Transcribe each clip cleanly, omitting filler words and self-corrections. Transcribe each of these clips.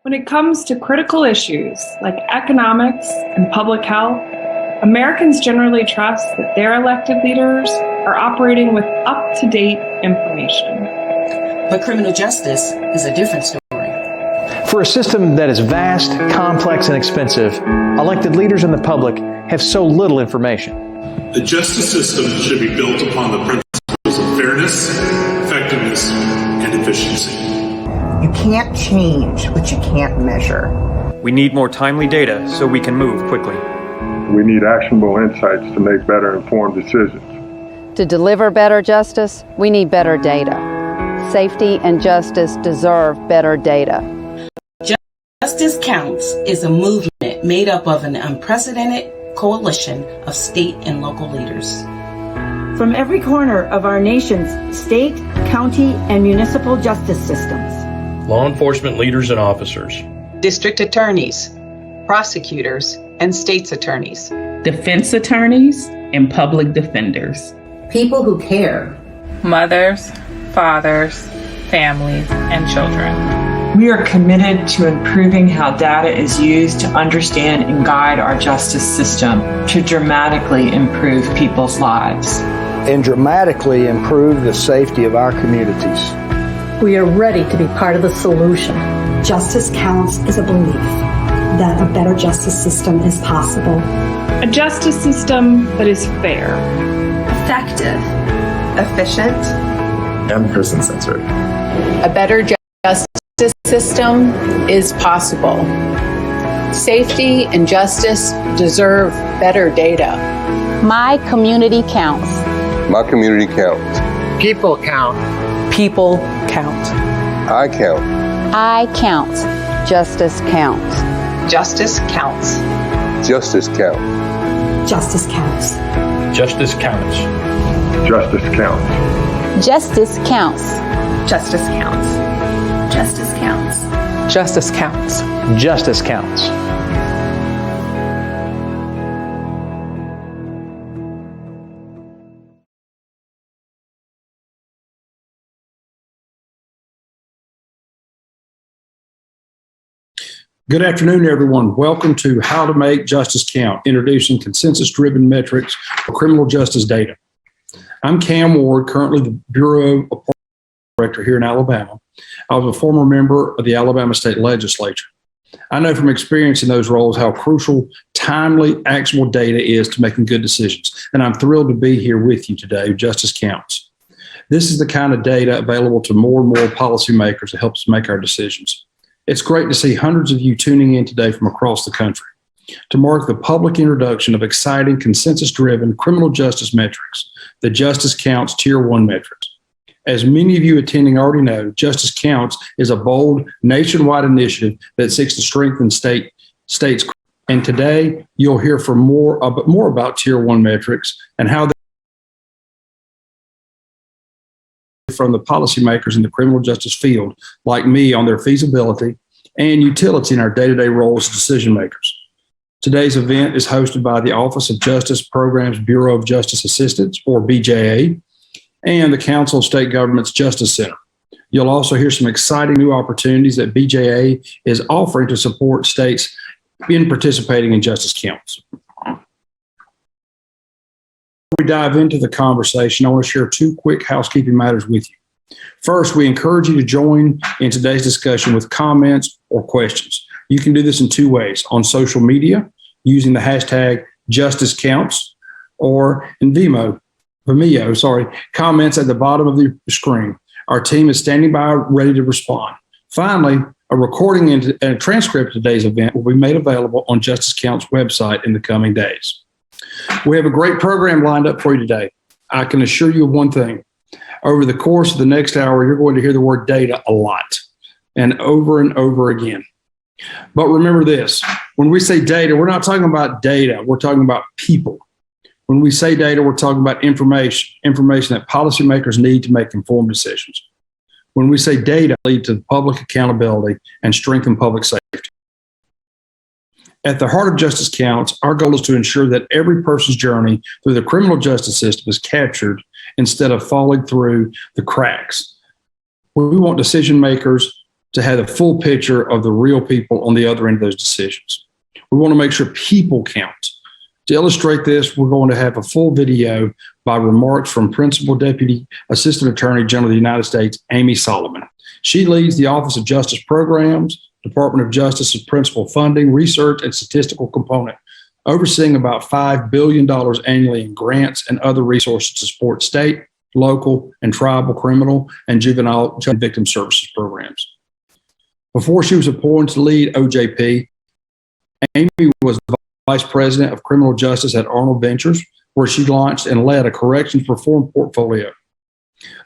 When it comes to critical issues like economics and public health, Americans generally trust that their elected leaders are operating with up-to-date information. But criminal justice is a different story. For a system that is vast, complex, and expensive, elected leaders and the public have so little information. The justice system should be built upon the principles of fairness, effectiveness, and efficiency. You can't change what you can't measure. We need more timely data so we can move quickly. We need actionable insights to make better informed decisions. To deliver better justice, we need better data. Safety and justice deserve better data. Justice Counts is a movement made up of an unprecedented coalition of state and local leaders. From every corner of our nation's state, county, and municipal justice systems. Law enforcement leaders and officers. District attorneys, prosecutors, and state's attorneys. Defense attorneys and public defenders. People who care. Mothers, fathers, families, and children. We are committed to improving how data is used to understand and guide our justice system to dramatically improve people's lives. And dramatically improve the safety of our communities. We are ready to be part of the solution. Justice Counts is a belief that a better justice system is possible. A justice system that is fair, effective, efficient, and person-centered. A better justice system is possible. Safety and justice deserve better data. My community counts. My community counts. People count. People count. I count. I count. Justice counts. Justice counts. Justice counts. Justice counts. Justice counts. Justice counts. Justice counts. Justice counts. Justice counts. Justice counts. Justice counts. Good afternoon, everyone. Welcome to How to Make Justice Count, introducing consensus-driven metrics for criminal justice data. I'm Cam Ward, currently the Bureau of Director here in Alabama. I was a former member of the Alabama State Legislature. I know from experience in those roles how crucial, timely, actionable data is to making good decisions. And I'm thrilled to be here with you today. Justice Counts. This is the kind of data available to more and more policymakers that helps us make our decisions. It's great to see hundreds of you tuning in today from across the country to mark the public introduction of exciting, consensus-driven criminal justice metrics, the Justice Counts Tier 1 metrics. As many of you attending already know, Justice Counts is a bold, nationwide initiative that seeks to strengthen states. And today, you'll hear from more about Tier 1 metrics and how they from the policymakers in the criminal justice field, like me, on their feasibility and utility in our day-to-day roles as decision makers. Today's event is hosted by the Office of Justice Programs Bureau of Justice Assistance, or BJA, and the Council of State Governments Justice Center. You'll also hear some exciting new opportunities that BJA is offering to support states in participating in Justice Counts. Before we dive into the conversation, I want to share two quick housekeeping matters with you. First, we encourage you to join in today's discussion with comments or questions. You can do this in two ways: on social media using the hashtag JusticeCounts, or in Vimeo, comments at the bottom of the screen. Our team is standing by ready to respond. Finally, a recording and a transcript of today's event will be made available on Justice Counts website in the coming days. We have a great program lined up for you today. I can assure you of one thing. Over the course of the next hour, you're going to hear the word data a lot and over again. But remember this, when we say data, we're not talking about data, we're talking about people. When we say data, we're talking about information that policymakers need to make informed decisions. When we say data, lead to public accountability and strengthen public safety. At the heart of Justice Counts, our goal is to ensure that every person's journey through the criminal justice system is captured instead of falling through the cracks. We want decision makers to have the full picture of the real people on the other end of those decisions. We want to make sure people count. To illustrate this, we're going to have a full video by remarks from Principal Deputy Assistant Attorney General of the United States, Amy Solomon. She leads the Office of Justice Programs, Department of Justice's principal funding, research, and statistical component, overseeing about $5 billion annually in grants and other resources to support state, local, and tribal criminal and juvenile victim services programs. Before she was appointed to lead OJP, Amy was Vice President of Criminal Justice at Arnold Ventures, where she launched and led a corrections reform portfolio.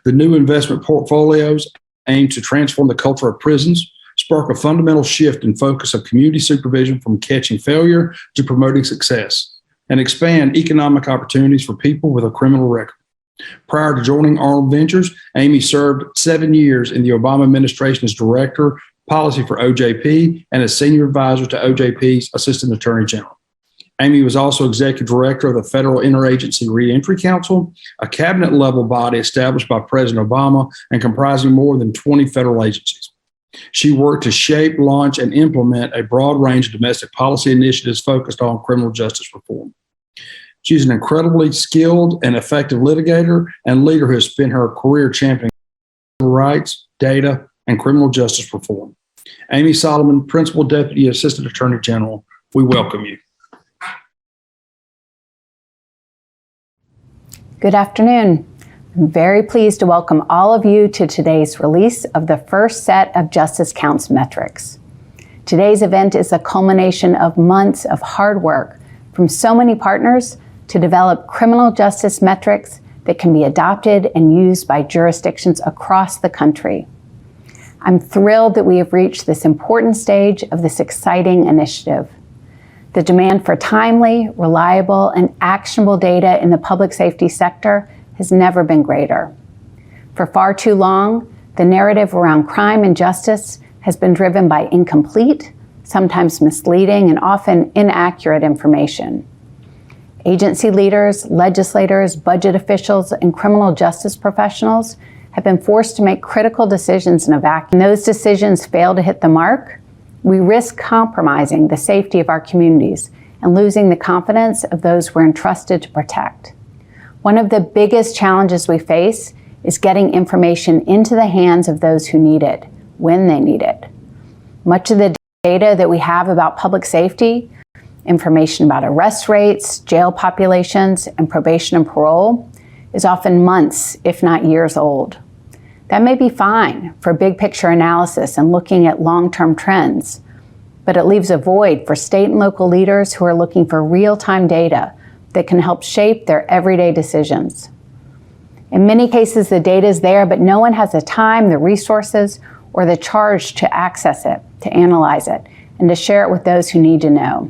The new investment portfolios aim to transform the culture of prisons, spark a fundamental shift in focus of community supervision from catching failure to promoting success, and expand economic opportunities for people with a criminal record. Prior to joining Arnold Ventures, Amy served 7 years in the Obama administration as Director Policy for OJP and as Senior Advisor to OJP's Assistant Attorney General. Amy was also Executive Director of the Federal Interagency Reentry Council, a cabinet-level body established by President Obama and comprising more than 20 federal agencies. She worked to shape, launch, and implement a broad range of domestic policy initiatives focused on criminal justice reform. She's an incredibly skilled and effective litigator and leader who has spent her career championing civil rights, data, and criminal justice reform. Amy Solomon, Principal Deputy Assistant Attorney General, we welcome you. Good afternoon. I'm very pleased to welcome all of you to today's release of the first set of Justice Counts metrics. Today's event is a culmination of months of hard work from so many partners to develop criminal justice metrics that can be adopted and used by jurisdictions across the country. I'm thrilled that we have reached this important stage of this exciting initiative. The demand for timely, reliable, and actionable data in the public safety sector has never been greater. For far too long, the narrative around crime and justice has been driven by incomplete, sometimes misleading, and often inaccurate information. Agency leaders, legislators, budget officials, and criminal justice professionals have been forced to make critical decisions in a vacuum. When those decisions fail to hit the mark, we risk compromising the safety of our communities and losing the confidence of those we're entrusted to protect. One of the biggest challenges we face is getting information into the hands of those who need it, when they need it. Much of the data that we have about public safety, information about arrest rates, jail populations, and probation and parole, is often months, if not years old. That may be fine for big picture analysis and looking at long-term trends, but it leaves a void for state and local leaders who are looking for real-time data that can help shape their everyday decisions. In many cases, the data is there, but no one has the time, the resources, or the charge to access it, to analyze it, and to share it with those who need to know.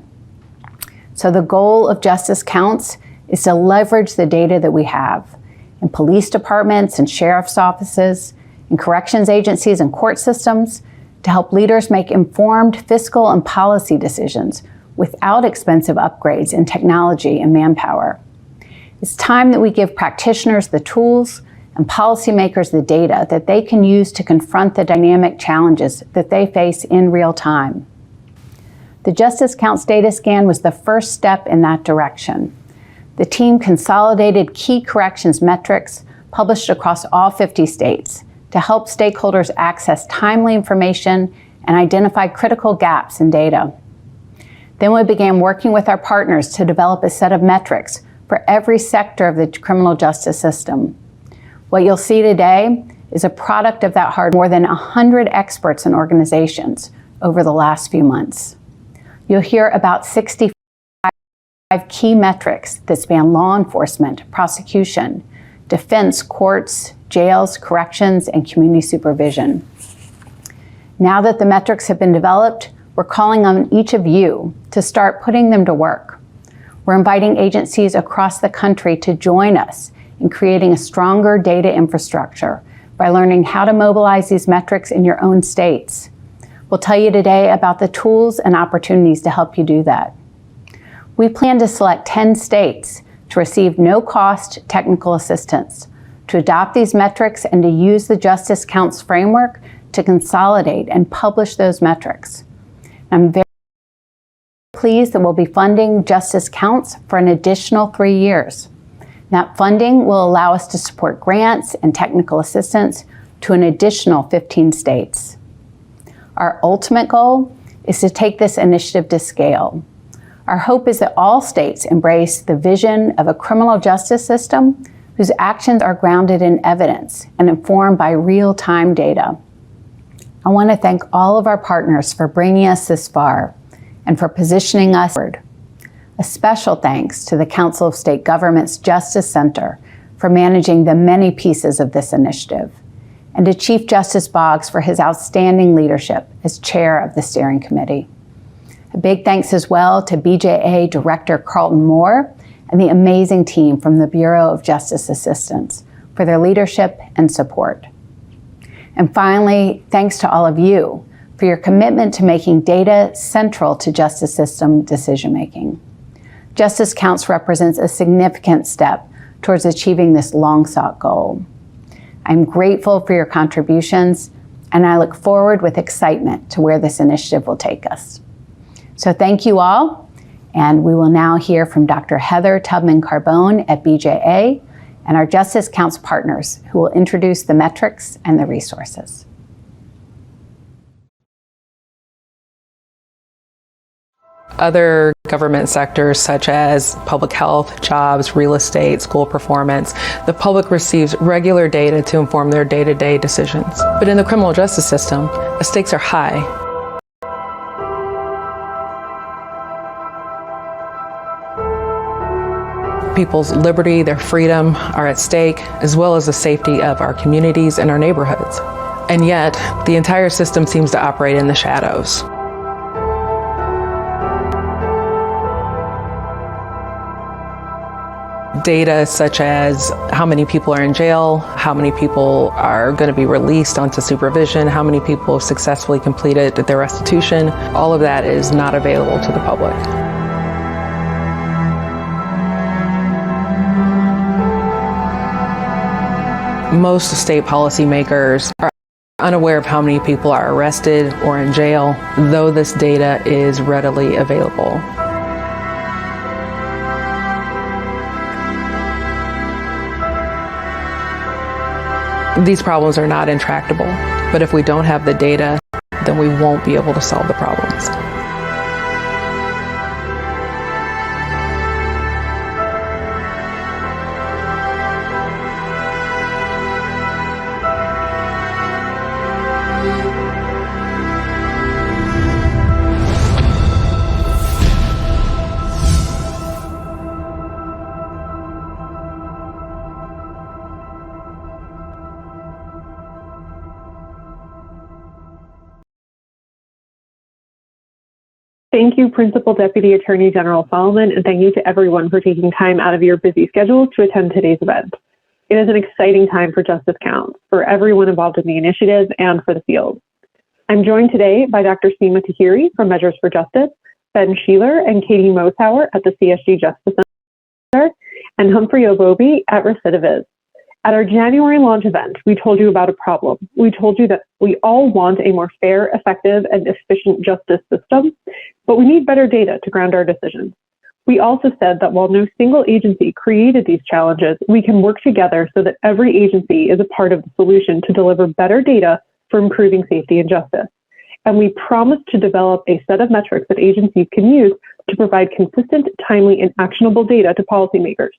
So the goal of Justice Counts is to leverage the data that we have in police departments and sheriff's offices, in corrections agencies and court systems, to help leaders make informed fiscal and policy decisions without expensive upgrades in technology and manpower. It's time that we give practitioners the tools and policymakers the data that they can use to confront the dynamic challenges that they face in real time. The Justice Counts data scan was the first step in that direction. The team consolidated key corrections metrics published across all 50 states to help stakeholders access timely information and identify critical gaps in data. Then we began working with our partners to develop a set of metrics for every sector of the criminal justice system. What you'll see today is a product of that hard work. More than 100 experts and organizations over the last few months. You'll hear about 65 key metrics that span law enforcement, prosecution, defense, courts, jails, corrections, and community supervision. Now that the metrics have been developed, we're calling on each of you to start putting them to work. We're inviting agencies across the country to join us in creating a stronger data infrastructure by learning how to mobilize these metrics in your own states. We'll tell you today about the tools and opportunities to help you do that. We plan to select 10 states to receive no-cost technical assistance, to adopt these metrics and to use the Justice Counts framework to consolidate and publish those metrics. I'm very pleased that we'll be funding Justice Counts for an additional 3 years. That funding will allow us to support grants and technical assistance to an additional 15 states. Our ultimate goal is to take this initiative to scale. Our hope is that all states embrace the vision of a criminal justice system whose actions are grounded in evidence and informed by real-time data. I want to thank all of our partners for bringing us this far and for positioning us forward. A special thanks to the Council of State Governments Justice Center for managing the many pieces of this initiative, and to Chief Justice Boggs for his outstanding leadership as chair of the steering committee. A big thanks as well to BJA Director Carlton Moore and the amazing team from the Bureau of Justice Assistance for their leadership and support. And finally, thanks to all of you for your commitment to making data central to justice system decision-making. Justice Counts represents a significant step towards achieving this long-sought goal. I'm grateful for your contributions, and I look forward with excitement to where this initiative will take us. So thank you all, and we will now hear from Dr. Heather Tubman-Carbone at BJA and our Justice Counts partners, who will introduce the metrics and the resources. Other government sectors such as public health, jobs, real estate, school performance, the public receives regular data to inform their day-to-day decisions. But in the criminal justice system, the stakes are high. People's liberty, their freedom are at stake, as well as the safety of our communities and our neighborhoods. And yet, the entire system seems to operate in the shadows. Data such as how many people are in jail, how many people are going to be released onto supervision, how many people have successfully completed their restitution, all of that is not available to the public. Most state policymakers are unaware of how many people are arrested or in jail, though this data is readily available. These problems are not intractable, but if we don't have the data, then we won't be able to solve the problems. Thank you, Principal Deputy Attorney General Solomon, and thank you to everyone for taking time out of your busy schedules to attend today's event. It is an exciting time for Justice Counts, for everyone involved in the initiative and for the field. I'm joined today by Dr. Seema Tahiri from Measures for Justice, Ben Sheeler and Katie Mosauer at the CSG Justice Center, and Humphrey Obobi at Recidiviz. At our January launch event, we told you about a problem. We told you that we all want a more fair, effective, and efficient justice system, but we need better data to ground our decisions. We also said that while no single agency created these challenges, we can work together so that every agency is a part of the solution to deliver better data for improving safety and justice. And we promised to develop a set of metrics that agencies can use to provide consistent, timely, and actionable data to policymakers.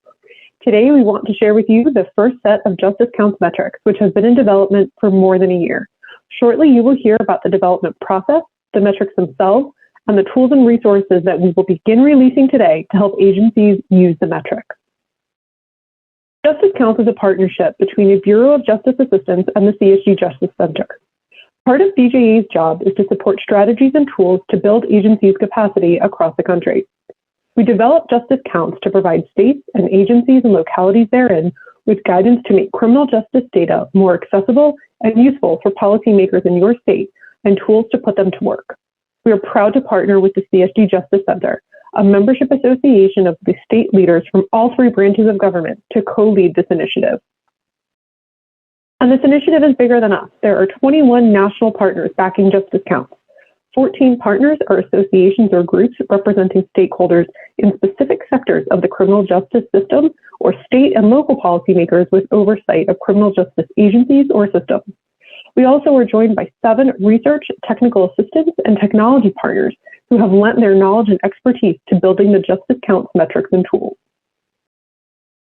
Today, we want to share with you the first set of Justice Counts metrics, which has been in development for more than a year. Shortly, you will hear about the development process, the metrics themselves, and the tools and resources that we will begin releasing today to help agencies use the metrics. Justice Counts is a partnership between the Bureau of Justice Assistance and the CSG Justice Center. Part of BJA's job is to support strategies and tools to build agencies' capacity across the country. We develop Justice Counts to provide states and agencies and localities therein with guidance to make criminal justice data more accessible and useful for policymakers in your state and tools to put them to work. We are proud to partner with the CSG Justice Center, a membership association of the state leaders from all three branches of government, to co-lead this initiative. And this initiative is bigger than us. There are 21 national partners backing Justice Counts. 14 partners are associations or groups representing stakeholders in specific sectors of the criminal justice system or state and local policymakers with oversight of criminal justice agencies or systems. We also are joined by 7 research, technical assistants, and technology partners who have lent their knowledge and expertise to building the Justice Counts metrics and tools.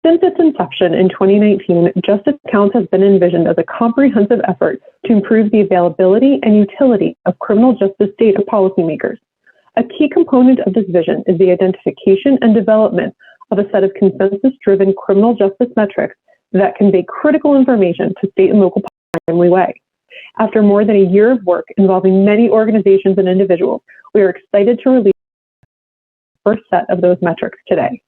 Since its inception in 2019, Justice Counts has been envisioned as a comprehensive effort to improve the availability and utility of criminal justice data policymakers. A key component of this vision is the identification and development of a set of consensus-driven criminal justice metrics that convey critical information to state and local policymakers in a timely way. After more than a year of work involving many organizations and individuals, we are excited to release the first set of those metrics today.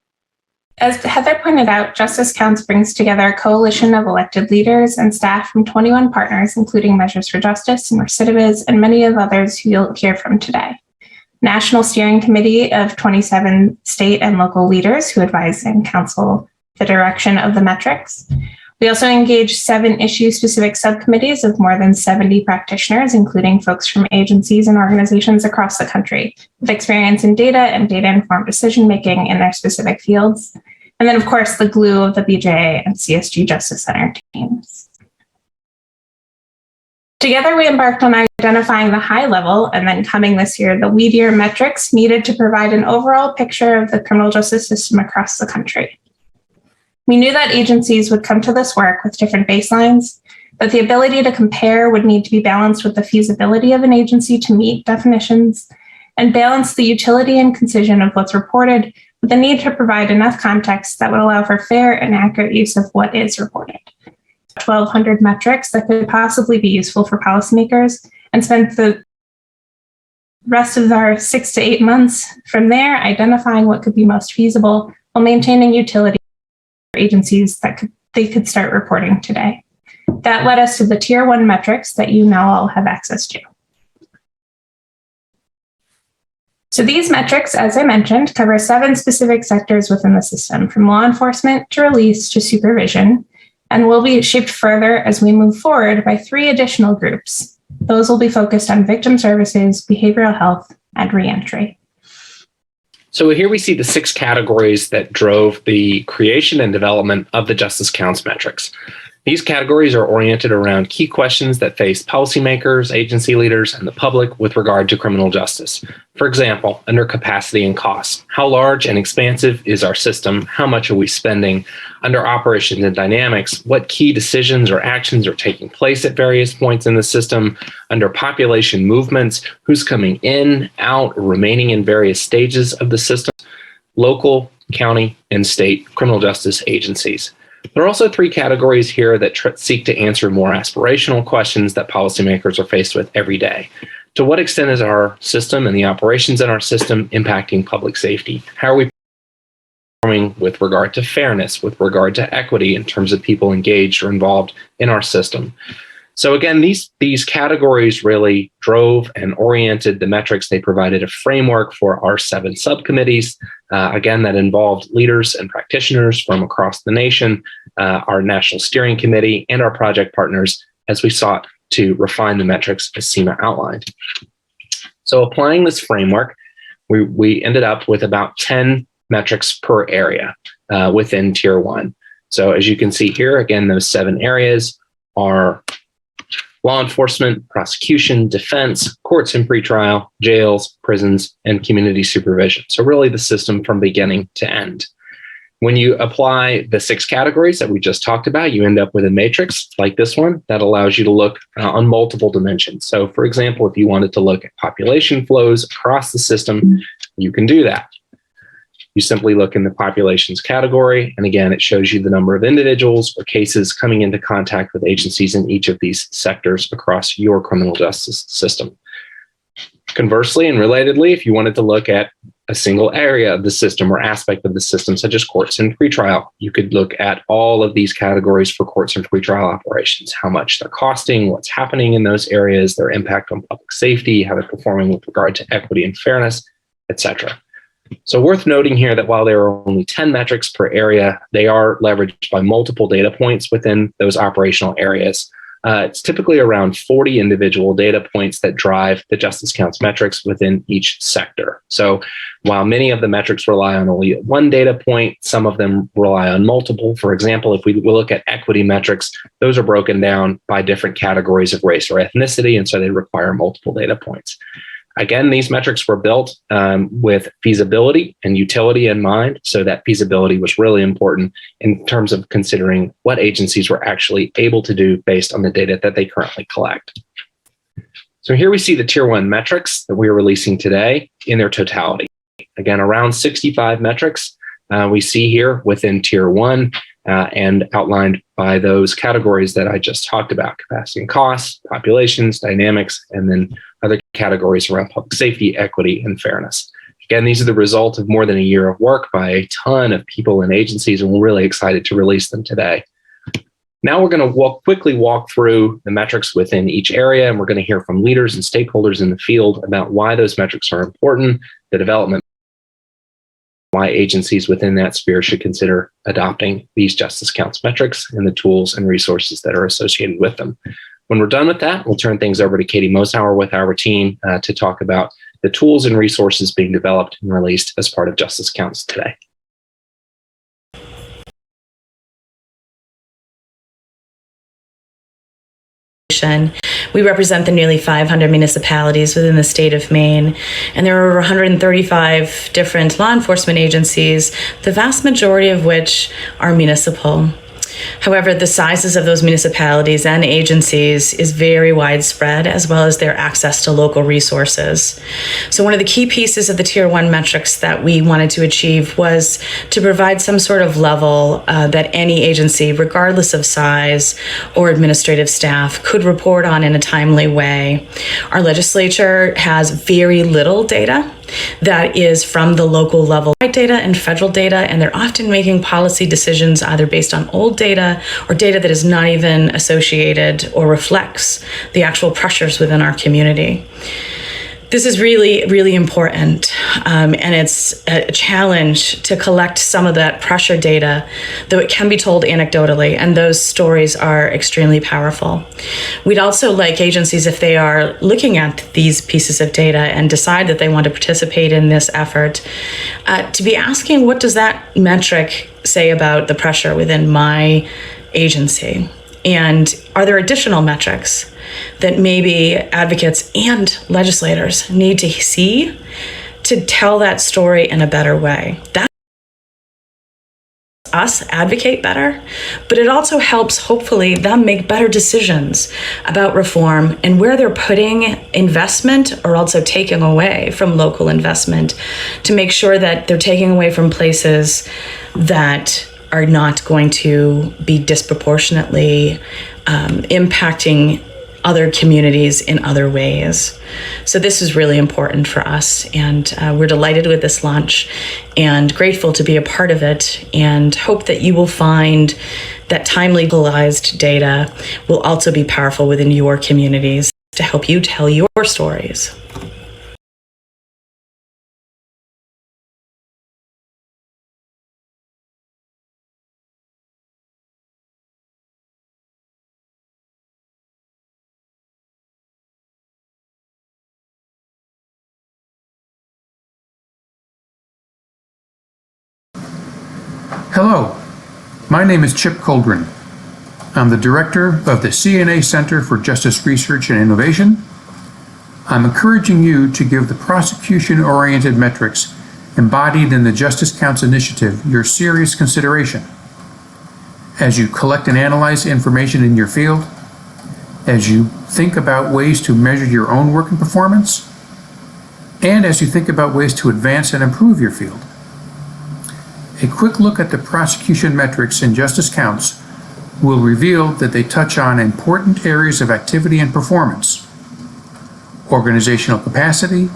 As Heather pointed out, Justice Counts brings together a coalition of elected leaders and staff from 21 partners, including Measures for Justice and Recidivists, and many of others who you'll hear from today. National Steering Committee of 27 state and local leaders who advise and counsel the direction of the metrics. We also engage 7 issue-specific subcommittees of more than 70 practitioners, including folks from agencies and organizations across the country with experience in data and data-informed decision-making in their specific fields. And then, of course, the glue of the BJA and CSG Justice Center teams. Together, we embarked on identifying the high level and then coming this year, the weedier metrics needed to provide an overall picture of the criminal justice system across the country. We knew that agencies would come to this work with different baselines, but the ability to compare would need to be balanced with the feasibility of an agency to meet definitions and balance the utility and concision of what's reported with the need to provide enough context that would allow for fair and accurate use of what is reported. 1,200 metrics that could possibly be useful for policymakers, and spent the rest of our 6 to 8 months from there identifying what could be most feasible while maintaining utility for agencies that they could start reporting today. That led us to the Tier 1 metrics that you now all have access to. So these metrics, as I mentioned, cover 7 specific sectors within the system, from law enforcement to release to supervision, and will be shaped further as we move forward by 3 additional groups. Those will be focused on victim services, behavioral health, and reentry. So here we see the 6 categories that drove the creation and development of the Justice Counts metrics. These categories are oriented around key questions that face policymakers, agency leaders, and the public with regard to criminal justice. For example, under capacity and costs. How large and expansive is our system? How much are we spending? Under operations and dynamics, what key decisions or actions are taking place at various points in the system? Under population movements, who's coming in, out, or remaining in various stages of the system? Local, county, and state criminal justice agencies. There are also 3 categories here that seek to answer more aspirational questions that policymakers are faced with every day. To what extent is our system and the operations in our system impacting public safety? How are we performing with regard to fairness, with regard to equity in terms of people engaged or involved in our system? So again, these categories really drove and oriented the metrics. They provided a framework for our 7 subcommittees, again, that involved leaders and practitioners from across the nation, our National Steering Committee, and our project partners as we sought to refine the metrics as Seema outlined. So applying this framework, we ended up with about 10 metrics per area within Tier 1. So as you can see here, again, those 7 areas are law enforcement, prosecution, defense, courts and pretrial, jails, prisons, and community supervision. So really the system from beginning to end. When you apply the 6 categories that we just talked about, you end up with a matrix like this one that allows you to look on multiple dimensions. So for example, if you wanted to look at population flows across the system, you can do that. You simply look in the populations category, and again, it shows you the number of individuals or cases coming into contact with agencies in each of these sectors across your criminal justice system. Conversely and relatedly, if you wanted to look at a single area of the system or aspect of the system, such as courts and pretrial, you could look at all of these categories for courts and pretrial operations, how much they're costing, what's happening in those areas, their impact on public safety, how they're performing with regard to equity and fairness, etc. So worth noting here that while there are only 10 metrics per area, they are leveraged by multiple data points within those operational areas. It's typically around 40 individual data points that drive the Justice Counts metrics within each sector. So while many of the metrics rely on only one data point, some of them rely on multiple. For example, if we look at equity metrics, those are broken down by different categories of race or ethnicity, and so they require multiple data points. Again, these metrics were built with feasibility and utility in mind, so that feasibility was really important in terms of considering what agencies were actually able to do based on the data that they currently collect. So here we see the Tier 1 metrics that we're releasing today in their totality. Again, around 65 metrics we see here within Tier 1 and outlined by those categories that I just talked about: capacity and costs, populations, dynamics, and then other categories around public safety, equity, and fairness. Again, these are the result of more than a year of work by a ton of people and agencies, and we're really excited to release them today. Now we're going to quickly walk through the metrics within each area, and we're going to hear from leaders and stakeholders in the field about why those metrics are important, the development, why agencies within that sphere should consider adopting these Justice Counts metrics and the tools and resources that are associated with them. When we're done with that, we'll turn things over to Katie Mosauer with our team to talk about the tools and resources being developed and released as part of Justice Counts today. We represent the nearly 500 municipalities within the state of Maine, and there are over 135 different law enforcement agencies, the vast majority of which are municipal. However, the sizes of those municipalities and agencies is very widespread, as well as their access to local resources. So one of the key pieces of the Tier 1 metrics that we wanted to achieve was to provide some sort of level that any agency, regardless of size or administrative staff, could report on in a timely way. Our legislature has very little data that is from the local level data and federal data, and they're often making policy decisions either based on old data or data that is not even associated or reflects the actual pressures within our community. This is really, really important, and it's a challenge to collect some of that pressure data, though it can be told anecdotally, and those stories are extremely powerful. We'd also like agencies, if they are looking at these pieces of data and decide that they want to participate in this effort, to be asking, what does that metric say about the pressure within my agency? And are there additional metrics that maybe advocates and legislators need to see to tell that story in a better way? That us advocate better, but it also helps, hopefully, them make better decisions about reform and where they're putting investment or also taking away from local investment, to make sure that they're taking away from places that are not going to be disproportionately impacting other communities in other ways. So this is really important for us, and we're delighted with this launch and grateful to be a part of it, and hope that you will find that timely localized data will also be powerful within your communities to help you tell your stories. Hello, my name is Chip Coldren. I'm the director of the CNA Center for Justice Research and Innovation. I'm encouraging you to give the prosecution-oriented metrics embodied in the Justice Counts initiative your serious consideration as you collect and analyze information in your field, as you think about ways to measure your own work and performance, and as you think about ways to advance and improve your field. A quick look at the prosecution metrics in Justice Counts will reveal that they touch on important areas of activity and performance: organizational capacity,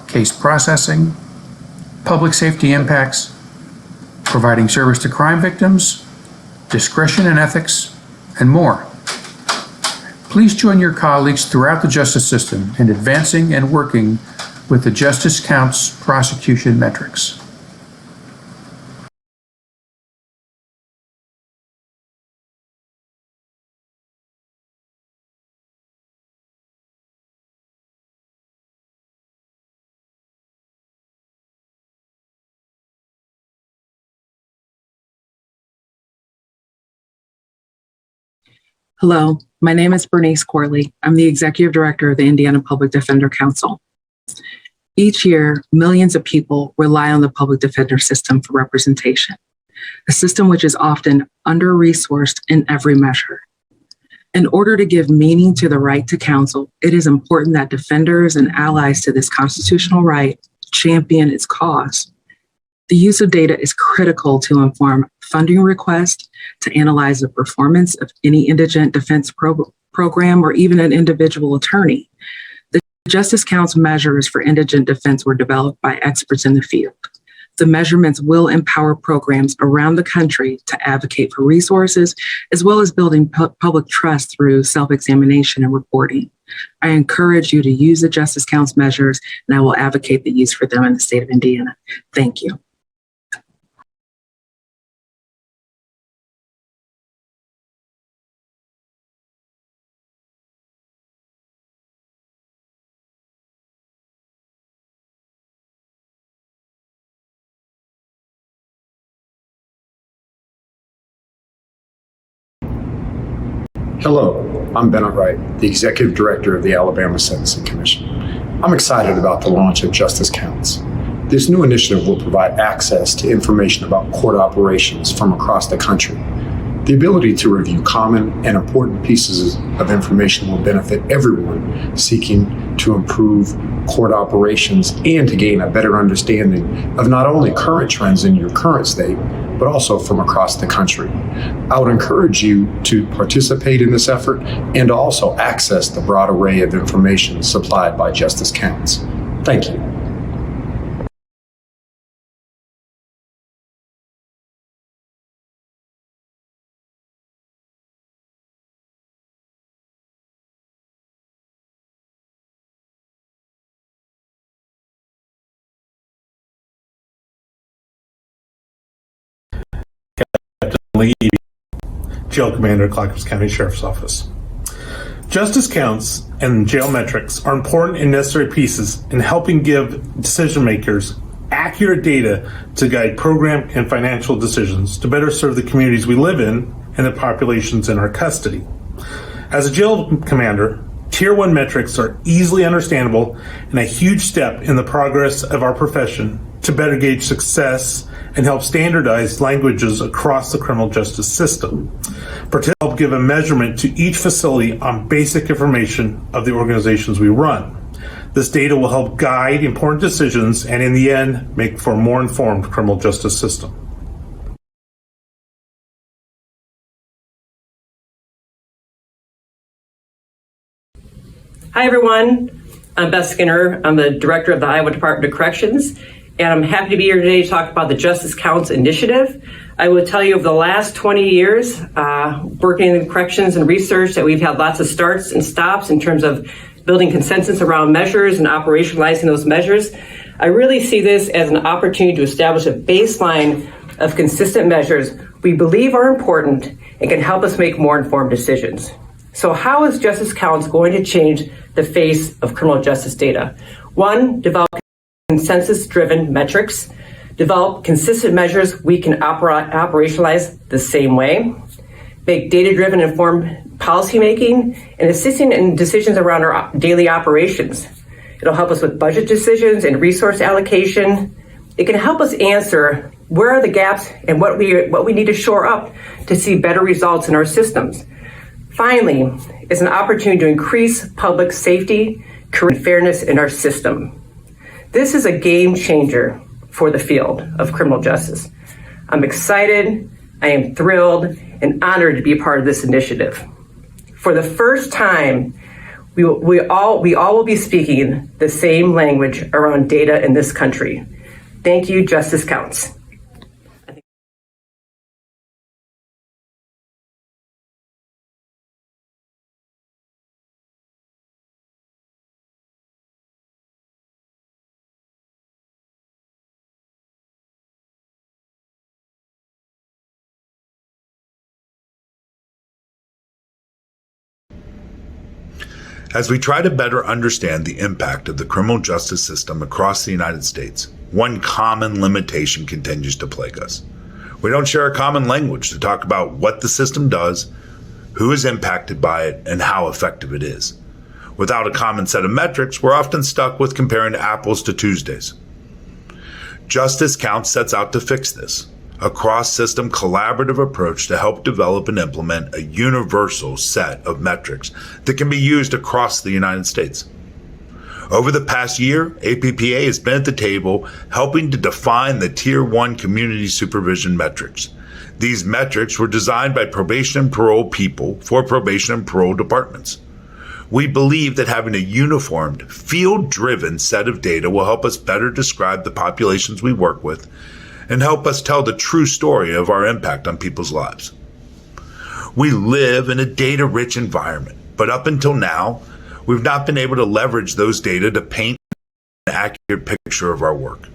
case processing, public safety impacts, providing service to crime victims, discretion and ethics, and more. Please join your colleagues throughout the justice system in advancing and working with the Justice Counts prosecution metrics. Hello, my name is Bernice Corley. I'm the Executive Director of the Indiana Public Defender Council. Each year, millions of people rely on the public defender system for representation, a system which is often under-resourced in every measure. In order to give meaning to the right to counsel, it is important that defenders and allies to this constitutional right champion its cause. The use of data is critical to inform funding requests, to analyze the performance of any indigent defense program, or even an individual attorney. The Justice Counts measures for indigent defense were developed by experts in the field. The measurements will empower programs around the country to advocate for resources, as well as building public trust through self-examination and reporting. I encourage you to use the Justice Counts measures, and I will advocate the use for them in the state of Indiana. Thank you. Hello, I'm Bennett Wright, the Executive Director of the Alabama Sentencing Commission. I'm excited about the launch of Justice Counts. This new initiative will provide access to information about court operations from across the country. The ability to review common and important pieces of information will benefit everyone seeking to improve court operations and to gain a better understanding of not only current trends in your current state, but also from across the country. I would encourage you to participate in this effort and to also access the broad array of information supplied by Justice Counts. Thank you. Lee, Jail Commander, Clackamas County Sheriff's Office. Justice Counts and jail metrics are important and necessary pieces in helping give decision makers accurate data to guide program and financial decisions to better serve the communities we live in and the populations in our custody. As a jail commander, Tier 1 metrics are easily understandable and a huge step in the progress of our profession to better gauge success and help standardize languages across the criminal justice system, to help give a measurement to each facility on basic information of the organizations we run. This data will help guide important decisions and in the end, make for a more informed criminal justice system. Hi everyone, I'm Beth Skinner. I'm the Director of the Iowa Department of Corrections, and I'm happy to be here today to talk about the Justice Counts initiative. I will tell you over the last 20 years, working in corrections and research, that we've had lots of starts and stops in terms of building consensus around measures and operationalizing those measures. I really see this as an opportunity to establish a baseline of consistent measures we believe are important and can help us make more informed decisions. So how is Justice Counts going to change the face of criminal justice data? One, develop consensus-driven metrics, develop consistent measures we can operationalize the same way, make data-driven informed policymaking, and assisting in decisions around our daily operations. It'll help us with budget decisions and resource allocation. It can help us answer where are the gaps and what we need to shore up to see better results in our systems. Finally, it's an opportunity to increase public safety, and fairness in our system. This is a game changer for the field of criminal justice. I'm excited, I am thrilled, and honored to be a part of this initiative. For the first time, we all will be speaking the same language around data in this country. Thank you, Justice Counts. As we try to better understand the impact of the criminal justice system across the United States, one common limitation continues to plague us. We don't share a common language to talk about what the system does, who is impacted by it, and how effective it is. Without a common set of metrics, we're often stuck with comparing apples to Tuesdays. Justice Counts sets out to fix this, a cross-system collaborative approach to help develop and implement a universal set of metrics that can be used across the United States. Over the past year, APPA has been at the table helping to define the Tier 1 community supervision metrics. These metrics were designed by probation and parole people for probation and parole departments. We believe that having a uniformed, field-driven set of data will help us better describe the populations we work with and help us tell the true story of our impact on people's lives. We live in a data-rich environment, but up until now, we've not been able to leverage those data to paint an accurate picture of our work.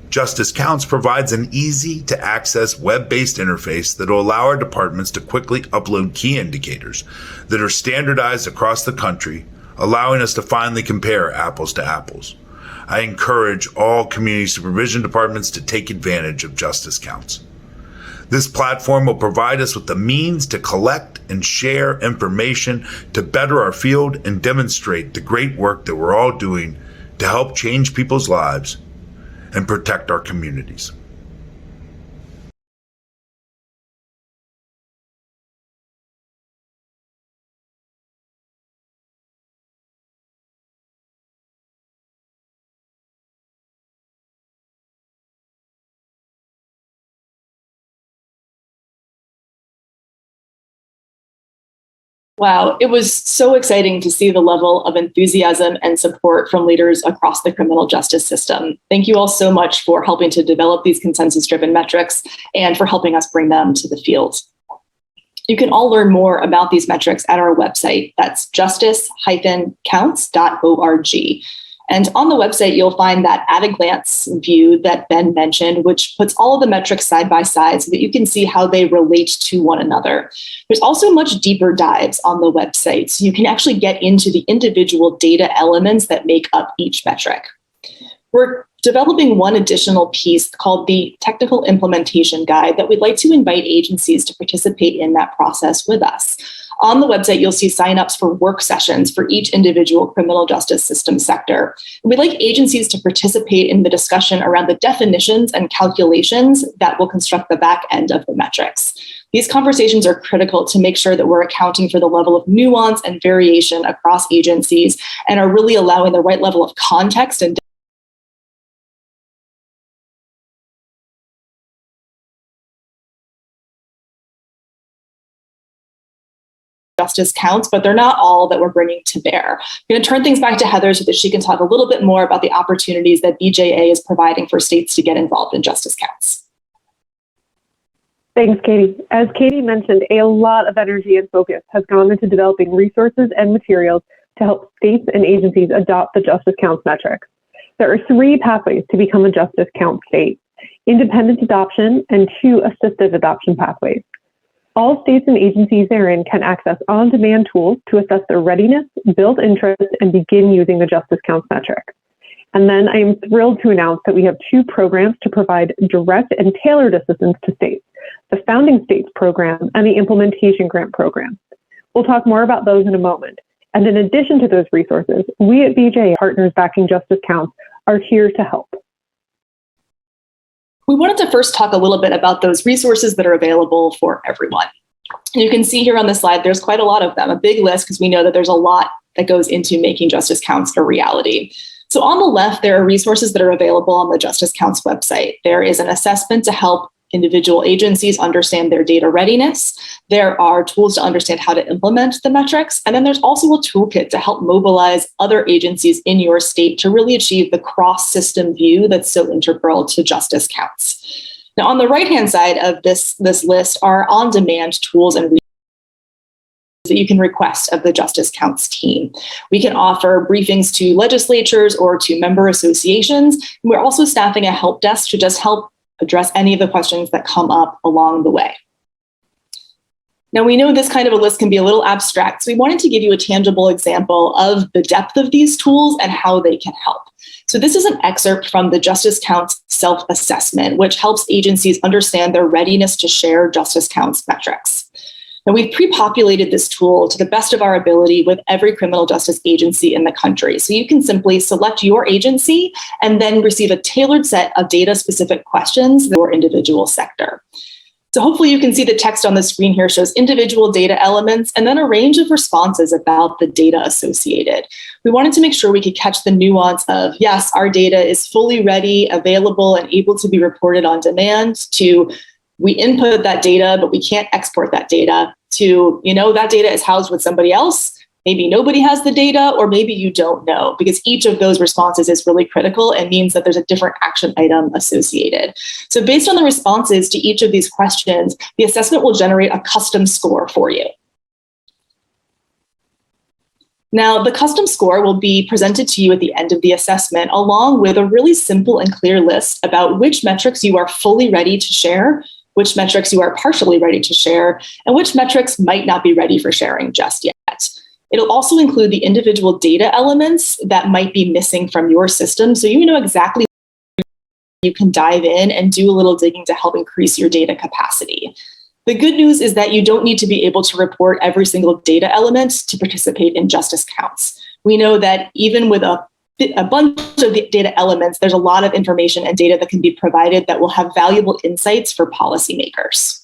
Justice Counts provides an easy-to-access web-based interface that will allow our departments to quickly upload key indicators that are standardized across the country, allowing us to finally compare apples to apples. I encourage all community supervision departments to take advantage of Justice Counts. This platform will provide us with the means to collect and share information to better our field and demonstrate the great work that we're all doing to help change people's lives and protect our communities. Wow, it was so exciting to see the level of enthusiasm and support from leaders across the criminal justice system. Thank you all so much for helping to develop these consensus-driven metrics and for helping us bring them to the field. You can all learn more about these metrics at our website. That's justice-counts.org. And on the website, you'll find that at-a-glance view that Ben mentioned, which puts all of the metrics side by side so that you can see how they relate to one another. There's also much deeper dives on the website, so you can actually get into the individual data elements that make up each metric. We're developing one additional piece called the Technical Implementation Guide that we'd like to invite agencies to participate in that process with us. On the website, you'll see signups for work sessions for each individual criminal justice system sector. We'd like agencies to participate in the discussion around the definitions and calculations that will construct the back end of the metrics. These conversations are critical to make sure that we're accounting for the level of nuance and variation across agencies and are really allowing the right level of context and Justice Counts, but they're not all that we're bringing to bear. I'm going to turn things back to Heather so that she can talk a little bit more about the opportunities that BJA is providing for states to get involved in Justice Counts. Thanks, Katie. As Katie mentioned, a lot of energy and focus has gone into developing resources and materials to help states and agencies adopt the Justice Counts metrics. There are 3 pathways to become a Justice Counts state: independent adoption and 2 assisted adoption pathways. All states and agencies therein can access on-demand tools to assess their readiness, build interest, and begin using the Justice Counts metric. And then I am thrilled to announce that we have 2 programs to provide direct and tailored assistance to states: the Founding States Program and the Implementation Grant Program. We'll talk more about those in a moment. And in addition to those resources, we at BJA, partners backing Justice Counts, are here to help. We wanted to first talk a little bit about those resources that are available for everyone. You can see here on the slide, there's quite a lot of them, a big list, because we know that there's a lot that goes into making Justice Counts a reality. So on the left, there are resources that are available on the Justice Counts website. There is an assessment to help individual agencies understand their data readiness. There are tools to understand how to implement the metrics. And then there's also a toolkit to help mobilize other agencies in your state to really achieve the cross-system view that's so integral to Justice Counts. Now, on the right-hand side of this list are on-demand tools and resources that you can request of the Justice Counts team. We can offer briefings to legislatures or to member associations. And we're also staffing a help desk to just help address any of the questions that come up along the way. Now, we know this kind of a list can be a little abstract, so we wanted to give you a tangible example of the depth of these tools and how they can help. So this is an excerpt from the Justice Counts self-assessment, which helps agencies understand their readiness to share Justice Counts metrics. Now, we've pre-populated this tool to the best of our ability with every criminal justice agency in the country. So you can simply select your agency and then receive a tailored set of data-specific questions for your individual sector. So hopefully you can see the text on the screen here shows individual data elements and then a range of responses about the data associated. We wanted to make sure we could catch the nuance of, yes, our data is fully ready, available, and able to be reported on demand, to we input that data, but we can't export that data, to, that data is housed with somebody else. Maybe nobody has the data, or maybe you don't know, because each of those responses is really critical and means that there's a different action item associated. So based on the responses to each of these questions, the assessment will generate a custom score for you. Now, the custom score will be presented to you at the end of the assessment, along with a really simple and clear list about which metrics you are fully ready to share, which metrics you are partially ready to share, and which metrics might not be ready for sharing just yet. It'll also include the individual data elements that might be missing from your system, so you know exactly where you can dive in and do a little digging to help increase your data capacity. The good news is that you don't need to be able to report every single data element to participate in Justice Counts. We know that even with a bunch of the data elements, there's a lot of information and data that can be provided that will have valuable insights for policymakers.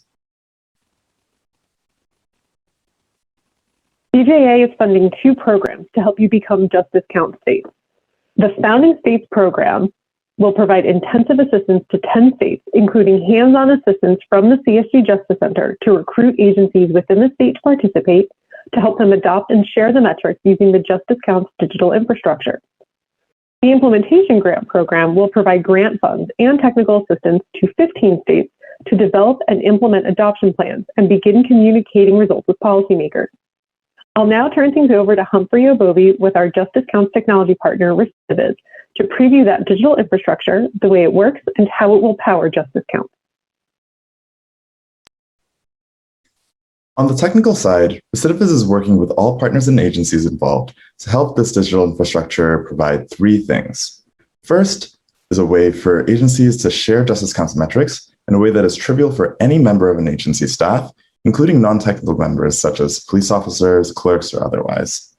CJA is funding 2 programs to help you become Justice Counts states. The Founding States program will provide intensive assistance to 10 states, including hands-on assistance from the CSG Justice Center to recruit agencies within the state to participate, to help them adopt and share the metrics using the Justice Counts digital infrastructure. The Implementation Grant Program will provide grant funds and technical assistance to 15 states to develop and implement adoption plans and begin communicating results with policymakers. I'll now turn things over to Humphrey Obovi with our Justice Counts technology partner, Recidiviz, to preview that digital infrastructure, the way it works, and how it will power Justice Counts. On the technical side, Recidiviz is working with all partners and agencies involved to help this digital infrastructure provide 3 things. First is a way for agencies to share Justice Counts metrics in a way that is trivial for any member of an agency staff, including non-technical members such as police officers, clerks, or otherwise.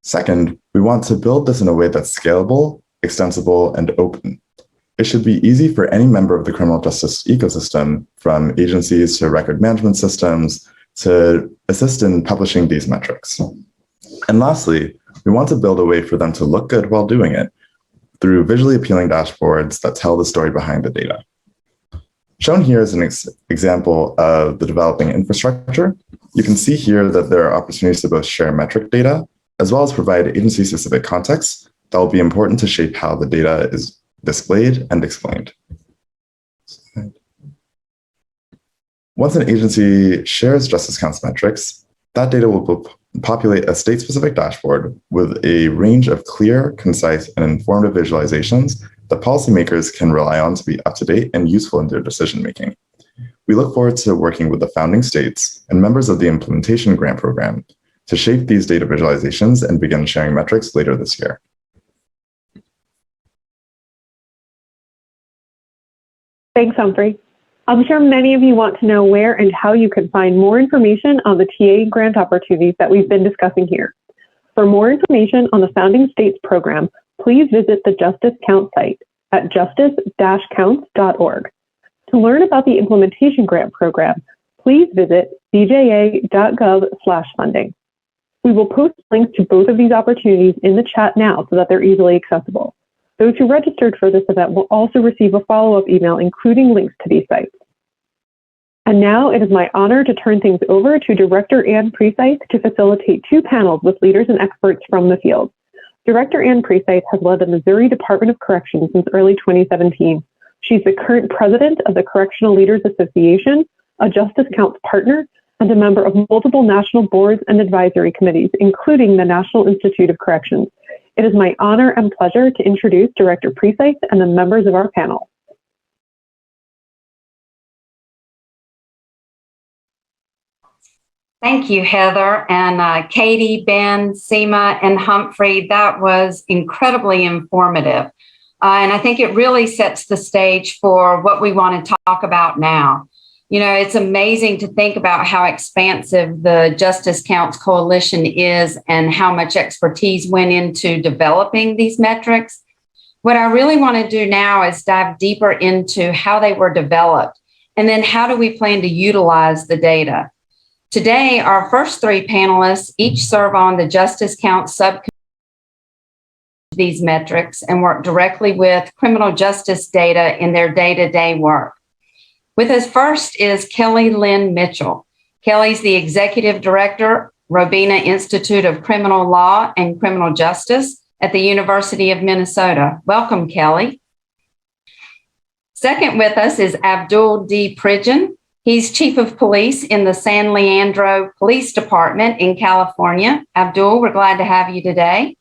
Second, we want to build this in a way that's scalable, extensible, and open. It should be easy for any member of the criminal justice ecosystem, from agencies to record management systems, to assist in publishing these metrics. And lastly, we want to build a way for them to look good while doing it through visually appealing dashboards that tell the story behind the data. Shown here is an example of the developing infrastructure. You can see here that there are opportunities to both share metric data, as well as provide agency-specific context that will be important to shape how the data is displayed and explained. Once an agency shares Justice Counts metrics, that data will populate a state-specific dashboard with a range of clear, concise, and informative visualizations that policymakers can rely on to be up-to-date and useful in their decision-making. We look forward to working with the founding states and members of the Implementation Grant Program to shape these data visualizations and begin sharing metrics later this year. Thanks, Humphrey. I'm sure many of you want to know where and how you can find more information on the TA grant opportunities that we've been discussing here. For more information on the Founding States program, please visit the Justice Counts site at justice-counts.org. To learn about the Implementation Grant Program, please visit cja.gov/funding. We will post links to both of these opportunities in the chat now so that they're easily accessible. Those who registered for this event will also receive a follow-up email including links to these sites. And now it is my honor to turn things over to Director Ann Precythe to facilitate 2 panels with leaders and experts from the field. Director Ann Precythe has led the Missouri Department of Corrections since early 2017. She's the current president of the Correctional Leaders Association, a Justice Counts partner, and a member of multiple national boards and advisory committees, including the National Institute of Corrections. It is my honor and pleasure to introduce Director Precythe and the members of our panel. Thank you, Heather, and Katie, Ben, Seema, and Humphrey. That was incredibly informative. And I think it really sets the stage for what we want to talk about now. You know, it's amazing to think about how expansive the Justice Counts Coalition is and how much expertise went into developing these metrics. What I really want to do now is dive deeper into how they were developed and then how do we plan to utilize the data. Today, our first three panelists each serve on the Justice Counts subcommittee of these metrics and work directly with criminal justice data in their day-to-day work. With us first is Kelly Lynn Mitchell. Kelly's the Executive Director, Robina Institute of Criminal Law and Criminal Justice at the University of Minnesota. Welcome, Kelly. Second with us is Abdul D. Pridgen. He's Chief of Police in the San Leandro Police Department in California. Abdul, we're glad to have you today.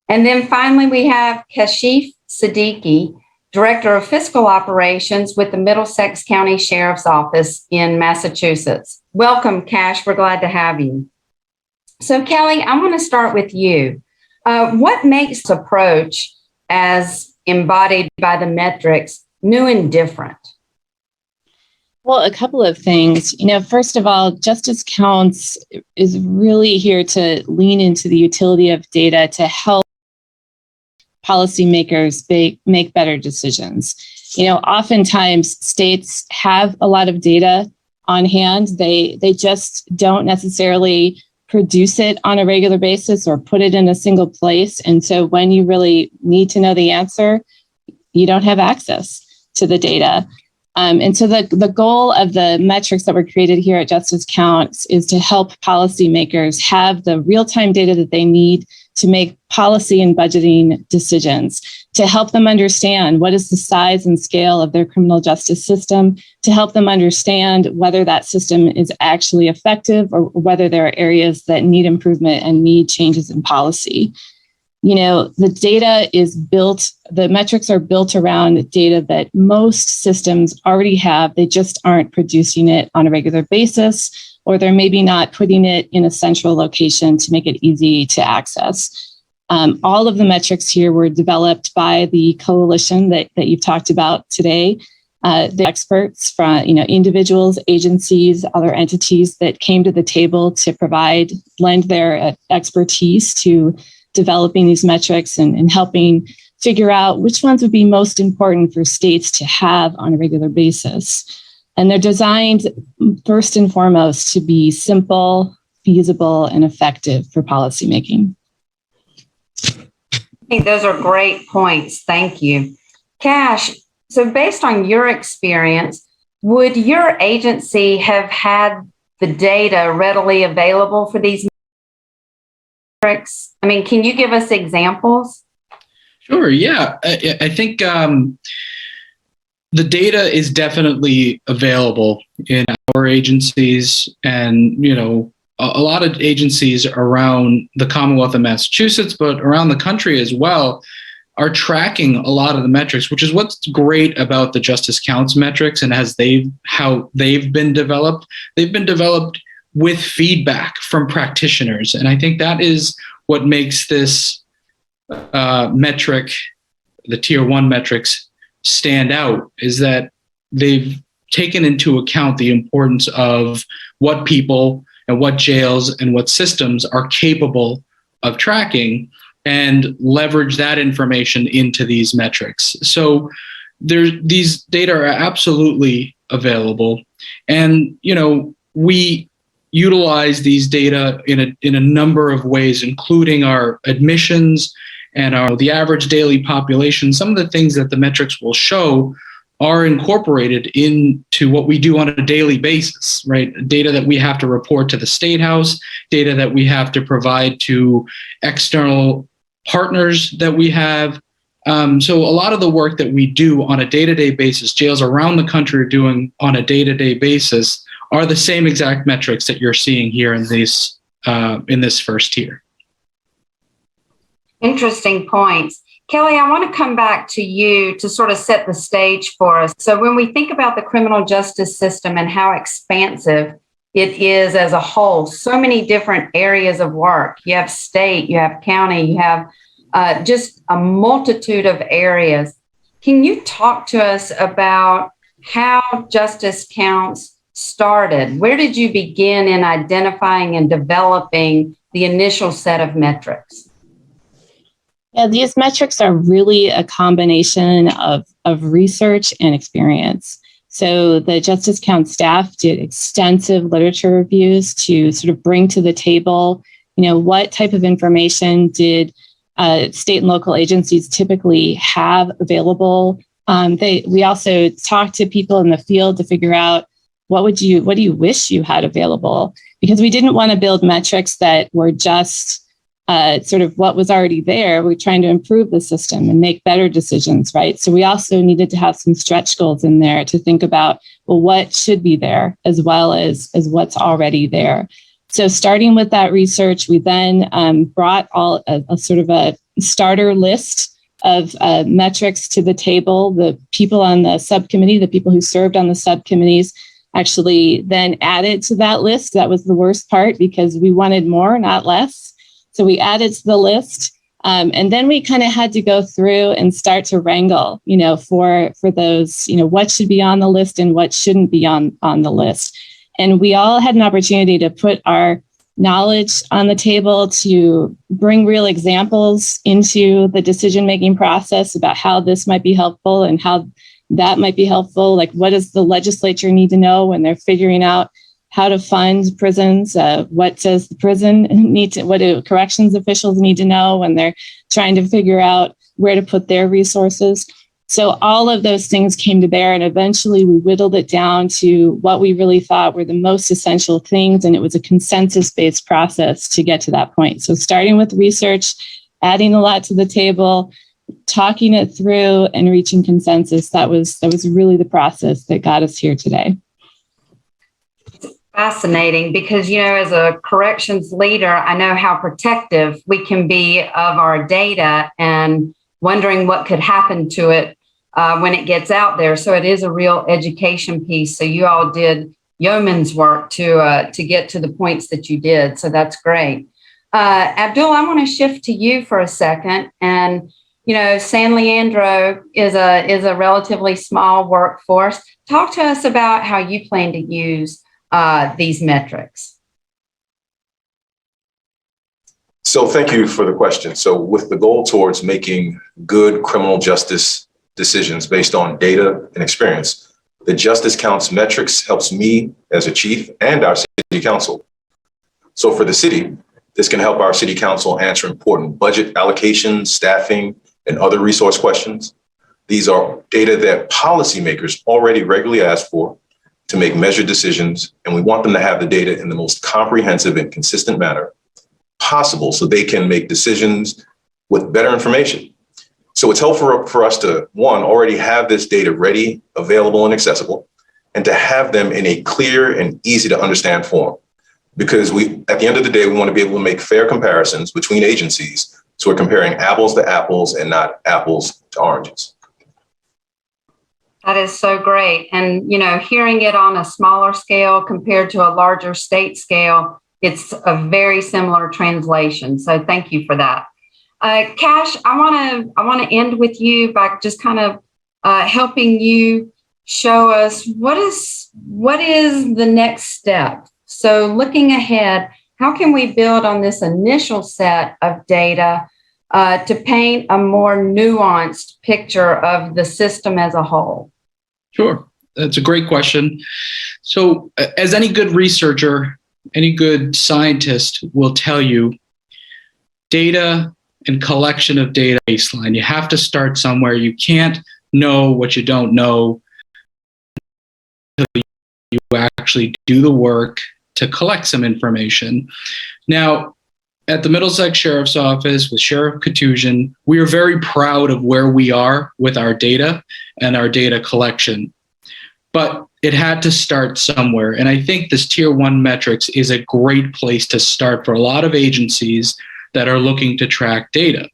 And then finally, we have Kashif Siddiqui, Director of Fiscal Operations with the Middlesex County Sheriff's Office in Massachusetts. Welcome, Cash. We're glad to have you. So, Kelly, I want to start with you. What makes this approach, as embodied by the metrics, new and different? Well, a couple of things. You know, first of all, Justice Counts is really here to lean into the utility of data to help policymakers make better decisions. You know, oftentimes states have a lot of data on hand. They just don't necessarily produce it on a regular basis or put it in a single place. And so when you really need to know the answer, you don't have access to the data. And so the goal of the metrics that were created here at Justice Counts is to help policymakers have the real-time data that they need to make policy and budgeting decisions, to help them understand what is the size and scale of their criminal justice system, to help them understand whether that system is actually effective or whether there are areas that need improvement and need changes in policy. You know, the data is built, the metrics are built around data that most systems already have. They just aren't producing it on a regular basis, or they're maybe not putting it in a central location to make it easy to access. All of the metrics here were developed by the coalition that you've talked about today. The experts from, you know, individuals, agencies, other entities that came to the table to lend their expertise to developing these metrics and helping figure out which ones would be most important for states to have on a regular basis. And they're designed first and foremost to be simple, feasible, and effective for policymaking. I think those are great points. Thank you. Cash, so based on your experience, would your agency have had the data readily available for these metrics? I mean, can you give us examples? Sure, yeah. I think the data is definitely available in our agencies, and, you know, a lot of agencies around the Commonwealth of Massachusetts, but around the country as well, are tracking a lot of the metrics, which is what's great about the Justice Counts metrics and how they've been developed. They've been developed with feedback from practitioners. And I think that is what makes this metric, the Tier 1 metrics, stand out, is that they've taken into account the importance of what people and what jails and what systems are capable of tracking and leverage that information into these metrics. So these data are absolutely available. And, you know, we utilize these data in a number of ways, including our admissions and the average daily population. Some of the things that the metrics will show are incorporated into what we do on a daily basis, right? Data that we have to report to the State House, data that we have to provide to external partners that we have. So a lot of the work that we do on a day-to-day basis, jails around the country are doing on a day-to-day basis, are the same exact metrics that you're seeing here in this first tier. Interesting points. Kelly, I want to come back to you to sort of set the stage for us. So when we think about the criminal justice system and how expansive it is as a whole. So many different areas of work. You have state, you have county, you have just a multitude of areas. Can you talk to us about how Justice Counts started? Where did you begin in identifying and developing the initial set of metrics? Yeah, these metrics are really a combination of research and experience. So the Justice Count staff did extensive literature reviews to sort of bring to the table, what type of information did state and local agencies typically have available. We also talked to people in the field to figure out what do you wish you had available? Because we didn't want to build metrics that were just sort of what was already there. We're trying to improve the system and make better decisions, right? So we also needed to have some stretch goals in there to think about, well, what should be there as well as what's already there. So starting with that research, we then brought a sort of a starter list of metrics to the table. The people on the subcommittee, the people who served on the subcommittees, actually then added to that list. That was the worst part because we wanted more, not less. So we added to the list. And then we kind of had to go through and start to wrangle, for those, what should be on the list and what shouldn't be on the list. And we all had an opportunity to put our knowledge on the table, to bring real examples into the decision-making process about how this might be helpful and how that might be helpful. Like, what does the legislature need to know when they're figuring out how to fund prisons? What does the prison need to, what do corrections officials need to know when they're trying to figure out where to put their resources? So all of those things came to bear, and eventually we whittled it down to what we really thought were the most essential things. And it was a consensus-based process to get to that point. So starting with research, adding a lot to the table, talking it through, and reaching consensus. That was really the process that got us here today. Fascinating, because, as a corrections leader, I know how protective we can be of our data and wondering what could happen to it when it gets out there. So it is a real education piece. So you all did yeoman's work to get to the points that you did. So that's great. Abdul, I want to shift to you for a second. And, San Leandro is a relatively small workforce. Talk to us about how you plan to use these metrics. So thank you for the question. So with the goal towards making good criminal justice decisions based on data and experience, the Justice Counts metrics helps me as a chief and our city council. So for the city, this can help our city council answer important budget allocations, staffing, and other resource questions. These are data that policymakers already regularly ask for to make measured decisions, and we want them to have the data in the most comprehensive and consistent manner possible so they can make decisions with better information. So it's helpful for us to, one, already have this data ready, available, and accessible, and to have them in a clear and easy to understand form. Because at the end of the day, we want to be able to make fair comparisons between agencies. So we're comparing apples to apples and not apples to oranges. That is so great. And, hearing it on a smaller scale compared to a larger state scale, it's a very similar translation. So thank you for that. Cash, I want to end with you by just kind of helping you show us what is the next step. So looking ahead, how can we build on this initial set of data to paint a more nuanced picture of the system as a whole? Sure. That's a great question. So as any good researcher, any good scientist will tell you, data and collection of data baseline. You have to start somewhere. You can't know what you don't know until you actually do the work to collect some information. Now, at the Middlesex Sheriff's Office with Sheriff Katusian, we are very proud of where we are with our data and our data collection. But it had to start somewhere. And I think this Tier 1 metrics is a great place to start for a lot of agencies that are looking to track data.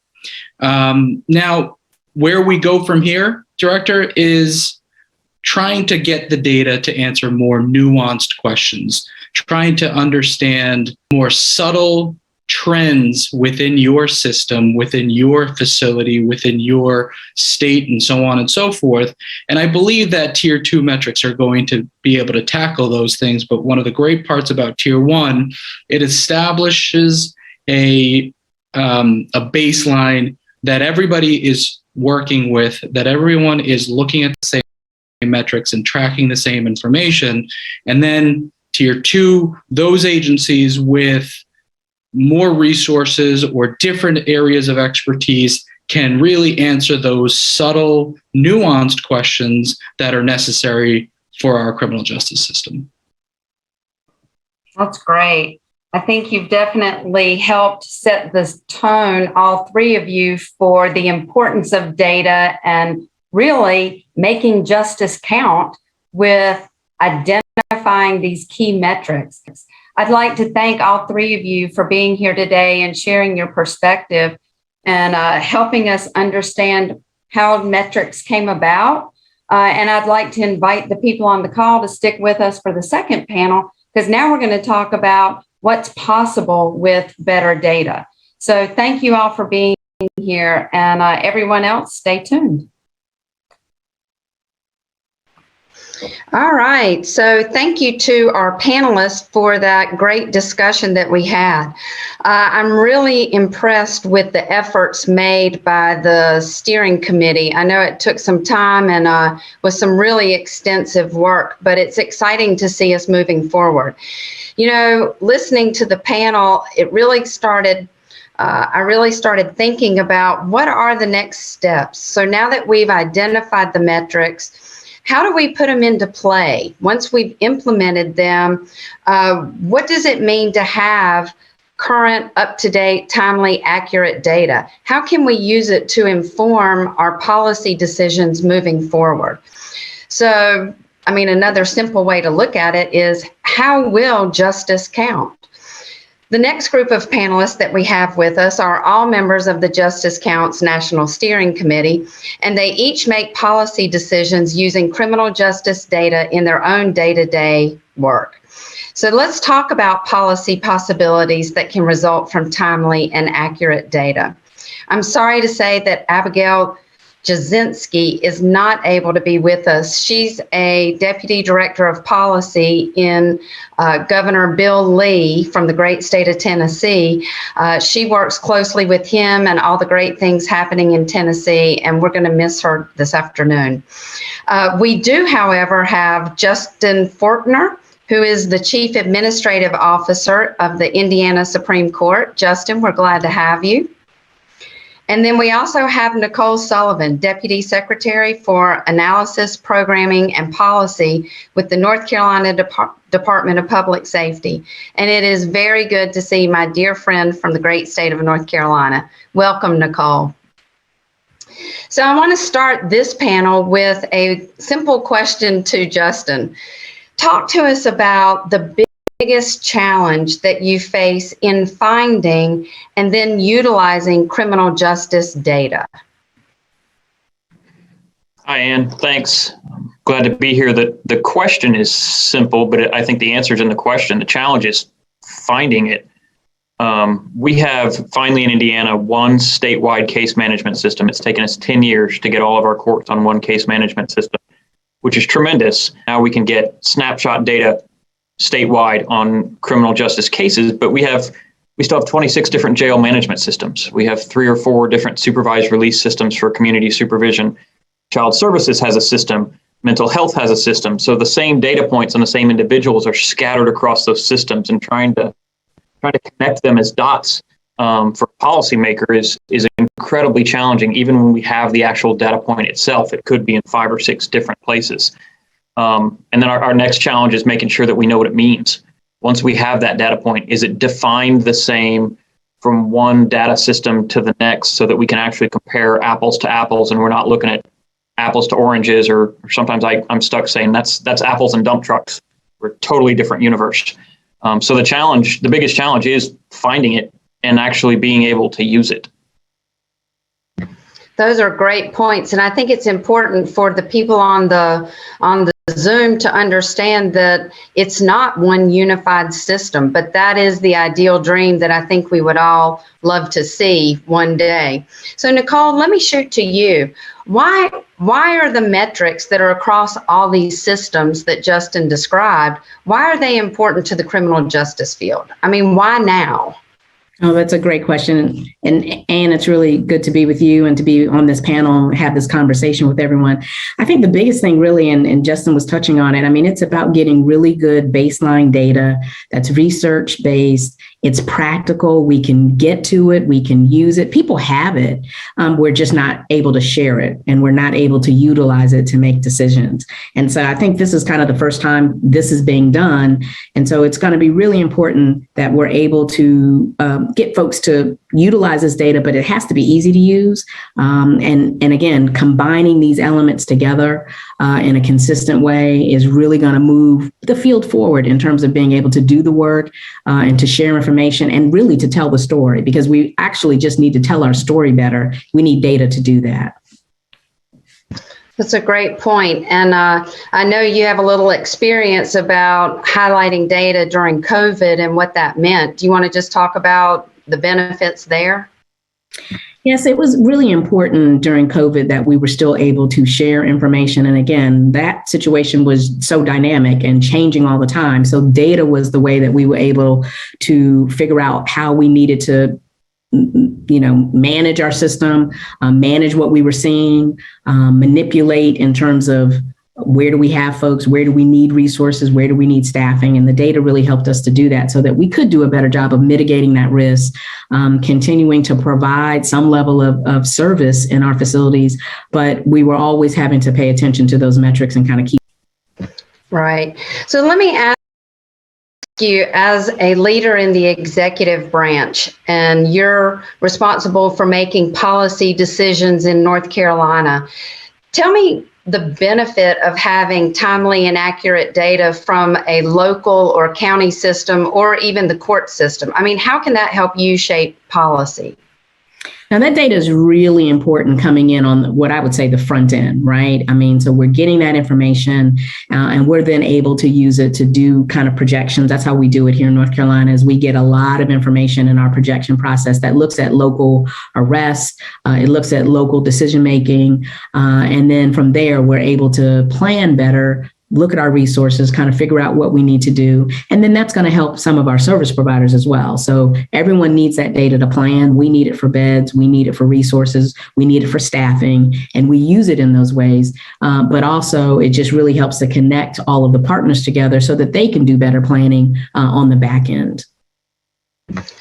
Now, where we go from here, Director, is trying to get the data to answer more nuanced questions. trying to understand more subtle trends within your system, within your facility, within your state, and so on and so forth. And I believe that Tier 2 metrics are going to be able to tackle those things. But one of the great parts about Tier 1, it establishes a baseline that everybody is working with, that everyone is looking at the same metrics and tracking the same information. And then Tier 2, those agencies with more resources or different areas of expertise can really answer those subtle, nuanced questions that are necessary for our criminal justice system. That's great. I think you've definitely helped set this tone, all three of you, for the importance of data and really making justice count with identifying these key metrics. I'd like to thank all three of you for being here today and sharing your perspective and helping us understand how metrics came about. And I'd like to invite the people on the call to stick with us for the second panel, because now we're going to talk about what's possible with better data. So thank you all for being here, and everyone else, stay tuned. All right, so thank you to our panelists for that great discussion that we had. I'm really impressed with the efforts made by the steering committee. I know it took some time and was some really extensive work, but it's exciting to see us moving forward. You know, listening to the panel, it really started I really started thinking about what are the next steps. So now that we've identified the metrics, how do we put them into play? Once we've implemented them, what does it mean to have current, up-to-date, timely, accurate data? How can we use it to inform our policy decisions moving forward? So, I mean, another simple way to look at it is, how will justice count? The next group of panelists that we have with us are all members of the Justice Counts National Steering Committee, and they each make policy decisions using criminal justice data in their own day-to-day work. So let's talk about policy possibilities that can result from timely and accurate data. I'm sorry to say that Abigail Jasinski is not able to be with us. She's a Deputy Director of Policy in Governor Bill Lee from the great state of Tennessee. She works closely with him and all the great things happening in Tennessee, and we're going to miss her this afternoon. We do, however, have Justin Fortner, who is the Chief Administrative Officer of the Indiana Supreme Court. Justin, we're glad to have you. And then we also have Nicole Sullivan, Deputy Secretary for Analysis, Programming, and Policy with the North Carolina Department of Public Safety. And it is very good to see my dear friend from the great state of North Carolina. Welcome, Nicole. So I want to start this panel with a simple question to Justin. Talk to us about the biggest challenge that you face in finding and then utilizing criminal justice data. Hi, Ann. Thanks. I'm glad to be here. The question is simple, but I think the answer is in the question. The challenge is finding it. We have finally in Indiana one statewide case management system. It's taken us 10 years to get all of our courts on one case management system, which is tremendous. Now we can get snapshot data statewide on criminal justice cases, but we still have 26 different jail management systems. We have 3 or 4 different supervised release systems for community supervision. Child Services has a system. Mental health has a system. So the same data points on the same individuals are scattered across those systems, and trying to connect them as dots for a policymaker is incredibly challenging. Even when we have the actual data point itself, it could be in 5 or 6 different places. And then our next challenge is making sure that we know what it means. Once we have that data point, is it defined the same from one data system to the next, so that we can actually compare apples to apples, and we're not looking at apples to oranges, or sometimes I'm stuck saying that's apples and dump trucks. We're a totally different universe. So the biggest challenge is finding it and actually being able to use it. Those are great points. And I think it's important for the people on the Zoom to understand that it's not one unified system, but that is the ideal dream that I think we would all love to see one day. So Nicole, let me shoot to you. Why are the metrics that are across all these systems that Justin described, why are they important to the criminal justice field? I mean, why now? Oh, that's a great question. And it's really good to be with you and to be on this panel and have this conversation with everyone. I think the biggest thing really, and Justin was touching on it, I mean, it's about getting really good baseline data that's research-based. It's practical. We can get to it. We can use it. People have it. We're just not able to share it, and we're not able to utilize it to make decisions. And so I think this is kind of the first time this is being done. And so it's going to be really important that we're able to get folks to utilize this data, but it has to be easy to use. And again, combining these elements together in a consistent way is really going to move the field forward in terms of being able to do the work and to share information and really to tell the story, because we actually just need to tell our story better. We need data to do that. That's a great point. And I know you have a little experience about highlighting data during COVID and what that meant. Do you want to just talk about the benefits there? Yes, it was really important during COVID that we were still able to share information. And again, that situation was so dynamic and changing all the time. So data was the way that we were able to figure out how we needed to manage our system, manage what we were seeing, manipulate in terms of where do we have folks, where do we need resources, where do we need staffing? And the data really helped us to do that so that we could do a better job of mitigating that risk, continuing to provide some level of service in our facilities, but we were always having to pay attention to those metrics and kind of keep. Right. So let me ask you, as a leader in the executive branch, and you're responsible for making policy decisions in North Carolina, tell me the benefit of having timely and accurate data from a local or county system or even the court system. I mean, how can that help you shape policy? Now, that data is really important coming in on what I would say the front end, right? I mean, so we're getting that information and we're then able to use it to do kind of projections. That's how we do it here in North Carolina, is we get a lot of information in our projection process that looks at local arrests, it looks at local decision making, and then from there, we're able to plan better, look at our resources, kind of figure out what we need to do. And then that's going to help some of our service providers as well. So everyone needs that data to plan. We need it for beds. We need it for resources. We need it for staffing. And we use it in those ways. But also, it just really helps to connect all of the partners together so that they can do better planning on the back end.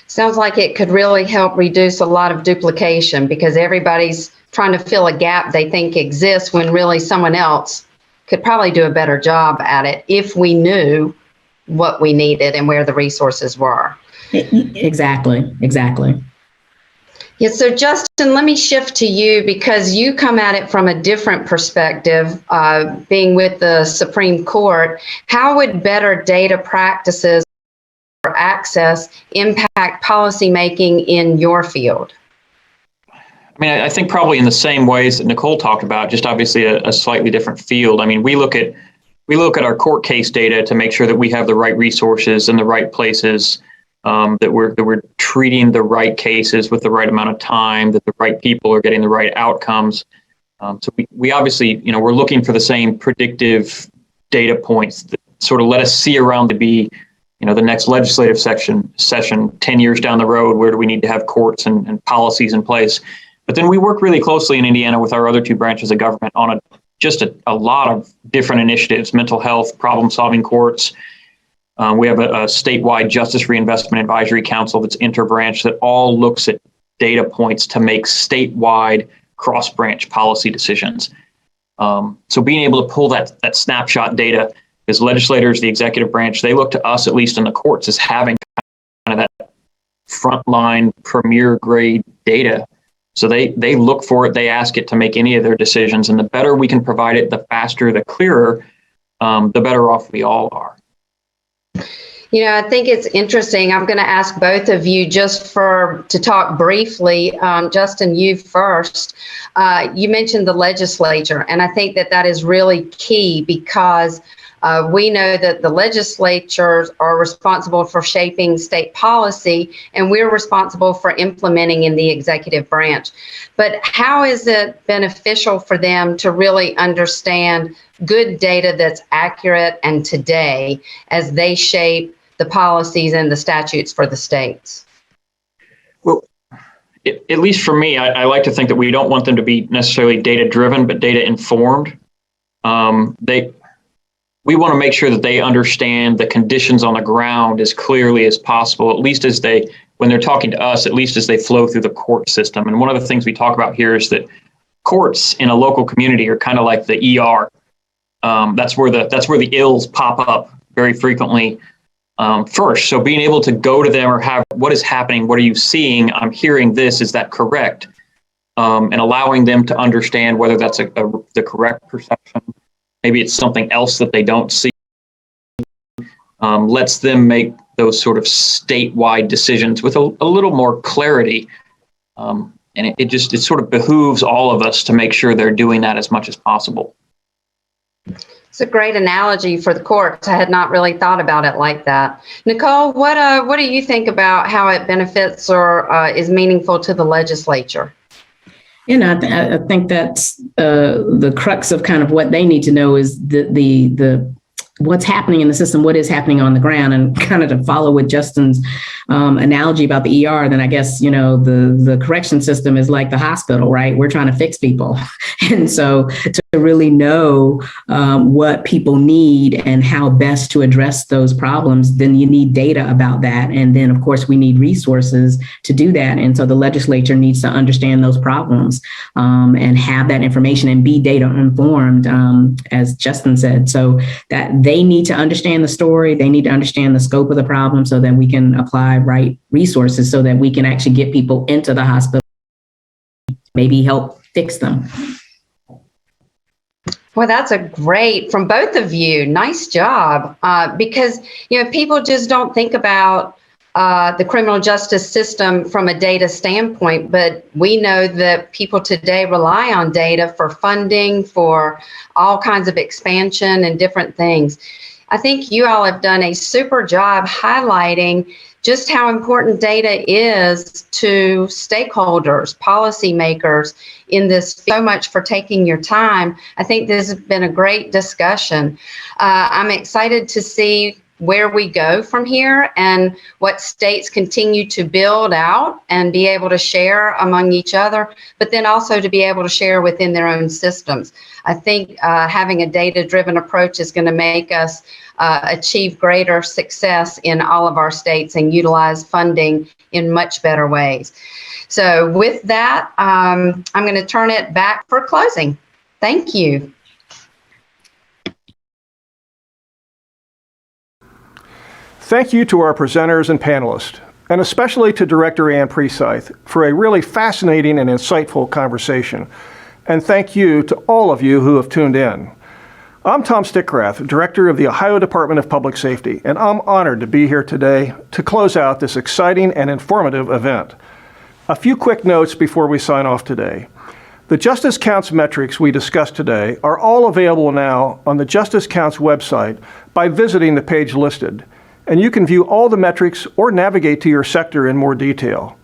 Sounds like it could really help reduce a lot of duplication, because everybody's trying to fill a gap they think exists when really someone else could probably do a better job at it if we knew what we needed and where the resources were. Exactly. Yeah, so Justin, let me shift to you, because you come at it from a different perspective, being with the Supreme Court. How would better data practices or access impact policymaking in your field? I mean, I think probably in the same ways that Nicole talked about, just obviously a slightly different field. I mean, we look at our court case data to make sure that we have the right resources in the right places, that we're treating the right cases with the right amount of time, that the right people are getting the right outcomes. So we obviously, we're looking for the same predictive data points that sort of let us see around to be, the next legislative session 10 years down the road, where do we need to have courts and policies in place? But then we work really closely in Indiana with our other two branches of government on a lot of different initiatives: mental health, problem-solving courts. We have a statewide Justice Reinvestment Advisory Council that's interbranch that all looks at data points to make statewide cross-branch policy decisions. So being able to pull that snapshot data, as legislators, the executive branch, they look to us, at least in the courts, as having kind of that frontline premier grade data. So they look for it, they ask it to make any of their decisions. And the better we can provide it, the faster, the clearer, the better off we all are. You know, I think it's interesting. I'm going to ask both of you just to talk briefly. Justin, you first. You mentioned the legislature, and I think that is really key because we know that the legislatures are responsible for shaping state policy, and we're responsible for implementing in the executive branch. But how is it beneficial for them to really understand good data that's accurate and today as they shape the policies and the statutes for the states? Well, at least for me, I like to think that we don't want them to be necessarily data driven, but data informed. We want to make sure that they understand the conditions on the ground as clearly as possible, at least when they're talking to us, at least as they flow through the court system. And one of the things we talk about here is that courts in a local community are kind of like the ER. That's where the ills pop up very frequently first. So being able to go to them or have, what is happening? What are you seeing? I'm hearing this. Is that correct? And allowing them to understand whether that's the correct perception. Maybe it's something else that they don't see. Lets them make those sort of statewide decisions with a little more clarity. And it sort of behooves all of us to make sure they're doing that as much as possible. It's a great analogy for the courts. I had not really thought about it like that. Nicole, what do you think about how it benefits or is meaningful to the legislature? You know, I think that's the crux of kind of what they need to know is the what's happening in the system, what is happening on the ground, and kind of to follow with Justin's analogy about the ER, then I guess, you know, the correction system is like the hospital, right? We're trying to fix people. And so to really know what people need and how best to address those problems, then you need data about that. And then, of course, we need resources to do that. And so the legislature needs to understand those problems and have that information and be data informed, as Justin said. So that they need to understand the story. They need to understand the scope of the problem so that we can apply right resources so that we can actually get people into the hospital, maybe help fix them. Well, that's a great from both of you. Nice job. Because, you know, people just don't think about the criminal justice system from a data standpoint, but we know that people today rely on data for funding, for all kinds of expansion and different things. I think you all have done a super job highlighting just how important data is to stakeholders, policymakers in this. So much for taking your time. I think this has been a great discussion. I'm excited to see where we go from here and what states continue to build out and be able to share among each other, but then also to be able to share within their own systems. I think having a data-driven approach is going to make us achieve greater success in all of our states and utilize funding in much better ways. So with that, I'm going to turn it back for closing. Thank you. Thank you to our presenters and panelists, and especially to Director Ann Precythe for a really fascinating and insightful conversation. And thank you to all of you who have tuned in. I'm Tom Stickrath, Director of the Ohio Department of Public Safety, and I'm honored to be here today to close out this exciting and informative event. A few quick notes before we sign off today. The Justice Counts metrics we discussed today are all available now on the Justice Counts website by visiting the page listed. And you can view all the metrics or navigate to your sector in more detail.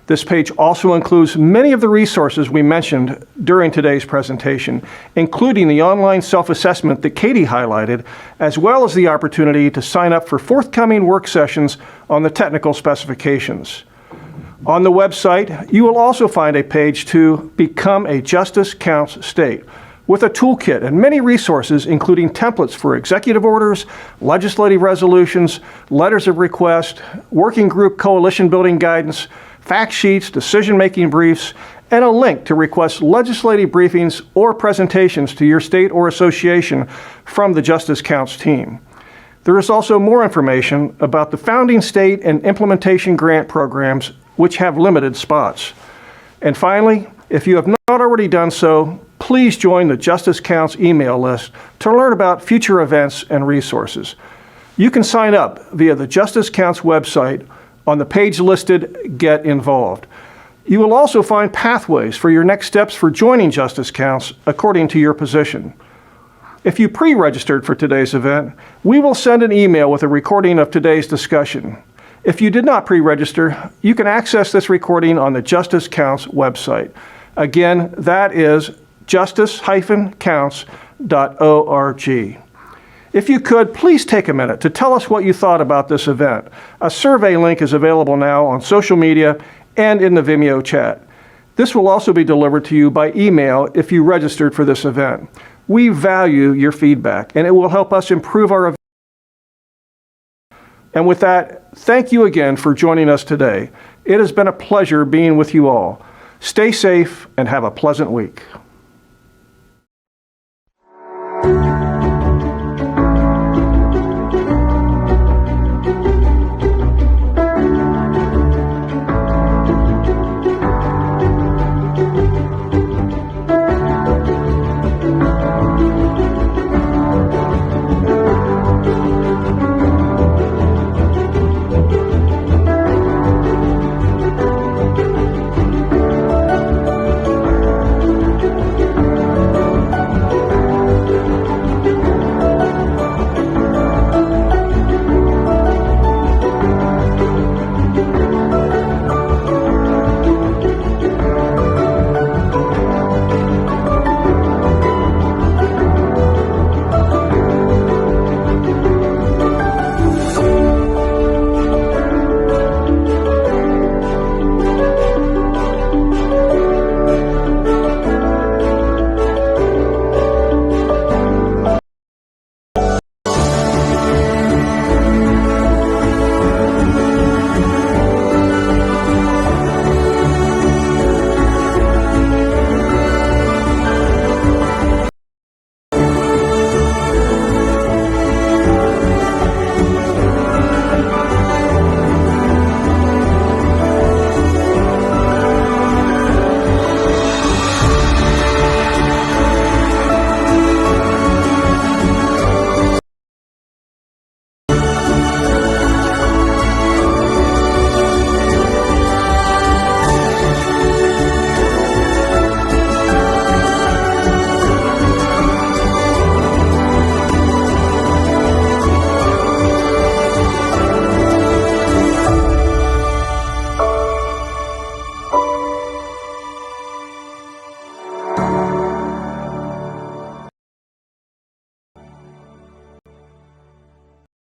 This page also includes many of the resources we mentioned during today's presentation, including the online self-assessment that Katie highlighted, as well as the opportunity to sign up for forthcoming work sessions on the technical specifications. On the website, you will also find a page to Become a Justice Counts State, with a toolkit and many resources, including templates for executive orders, legislative resolutions, letters of request, working group coalition building guidance, fact sheets, decision-making briefs, and a link to request legislative briefings or presentations to your state or association from the Justice Counts team. There is also more information about the founding state and implementation grant programs, which have limited spots. And finally, if you have not already done so, please join the Justice Counts email list to learn about future events and resources. You can sign up via the Justice Counts website on the page listed Get Involved. You will also find pathways for your next steps for joining Justice Counts according to your position. If you pre-registered for today's event, we will send an email with a recording of today's discussion. If you did not pre-register, you can access this recording on the Justice Counts website. Again, that is justice-counts.org. If you could, please take a minute to tell us what you thought about this event. A survey link is available now on social media and in the Vimeo chat. This will also be delivered to you by email if you registered for this event. We value your feedback, and it will help us improve our event. And with that, thank you again for joining us today. It has been a pleasure being with you all. Stay safe and have a pleasant week.